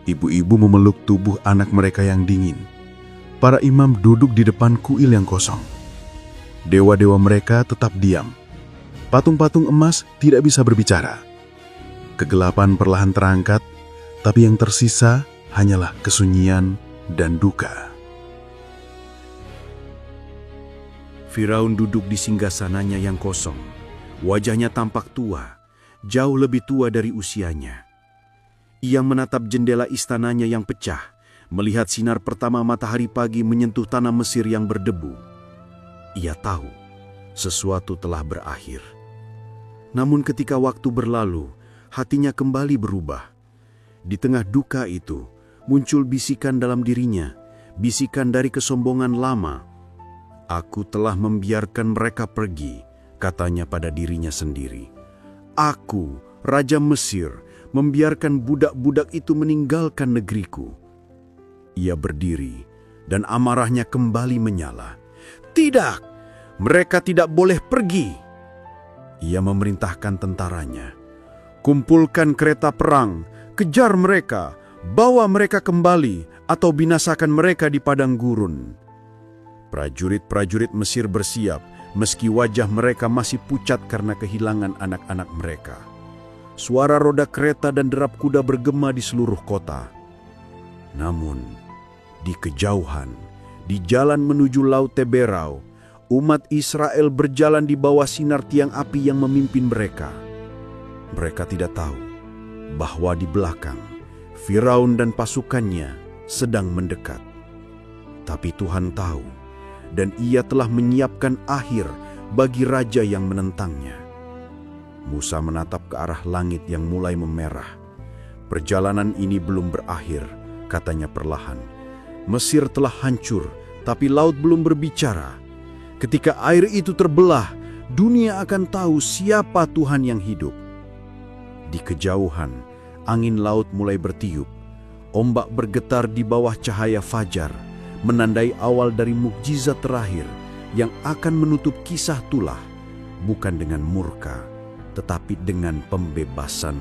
Ibu-ibu memeluk tubuh anak mereka yang dingin. Para imam duduk di depan kuil yang kosong. Dewa-dewa mereka tetap diam. Patung-patung emas tidak bisa berbicara. Kegelapan perlahan terangkat, tapi yang tersisa hanyalah kesunyian dan duka. Firaun duduk di singgasananya yang kosong. Wajahnya tampak tua, jauh lebih tua dari usianya. Ia menatap jendela istananya yang pecah, melihat sinar pertama matahari pagi menyentuh tanah Mesir yang berdebu. Ia tahu sesuatu telah berakhir. Namun ketika waktu berlalu, hatinya kembali berubah. Di tengah duka itu, muncul bisikan dalam dirinya, bisikan dari kesombongan lama. "Aku telah membiarkan mereka pergi," katanya pada dirinya sendiri. "Aku, Raja Mesir, membiarkan budak-budak itu meninggalkan negeriku." Ia berdiri dan amarahnya kembali menyala. "Tidak, mereka tidak boleh pergi." Ia memerintahkan tentaranya, "Kumpulkan kereta perang, kejar mereka, bawa mereka kembali atau binasakan mereka di padang gurun." Prajurit-prajurit Mesir bersiap, meski wajah mereka masih pucat karena kehilangan anak-anak mereka. Suara roda kereta dan derap kuda bergema di seluruh kota. Namun, di kejauhan, di jalan menuju Laut Teberau, umat Israel berjalan di bawah sinar tiang api yang memimpin mereka. Mereka tidak tahu bahwa di belakang, Firaun dan pasukannya sedang mendekat. Tapi Tuhan tahu, dan Ia telah menyiapkan akhir bagi raja yang menentangnya. Musa menatap ke arah langit yang mulai memerah. "Perjalanan ini belum berakhir," katanya perlahan. "Mesir telah hancur, tapi laut belum berbicara. Ketika air itu terbelah, dunia akan tahu siapa Tuhan yang hidup." Di kejauhan, angin laut mulai bertiup. Ombak bergetar di bawah cahaya fajar, menandai awal dari mukjizat terakhir yang akan menutup kisah Tulah, bukan dengan murka, tetapi dengan pembebasan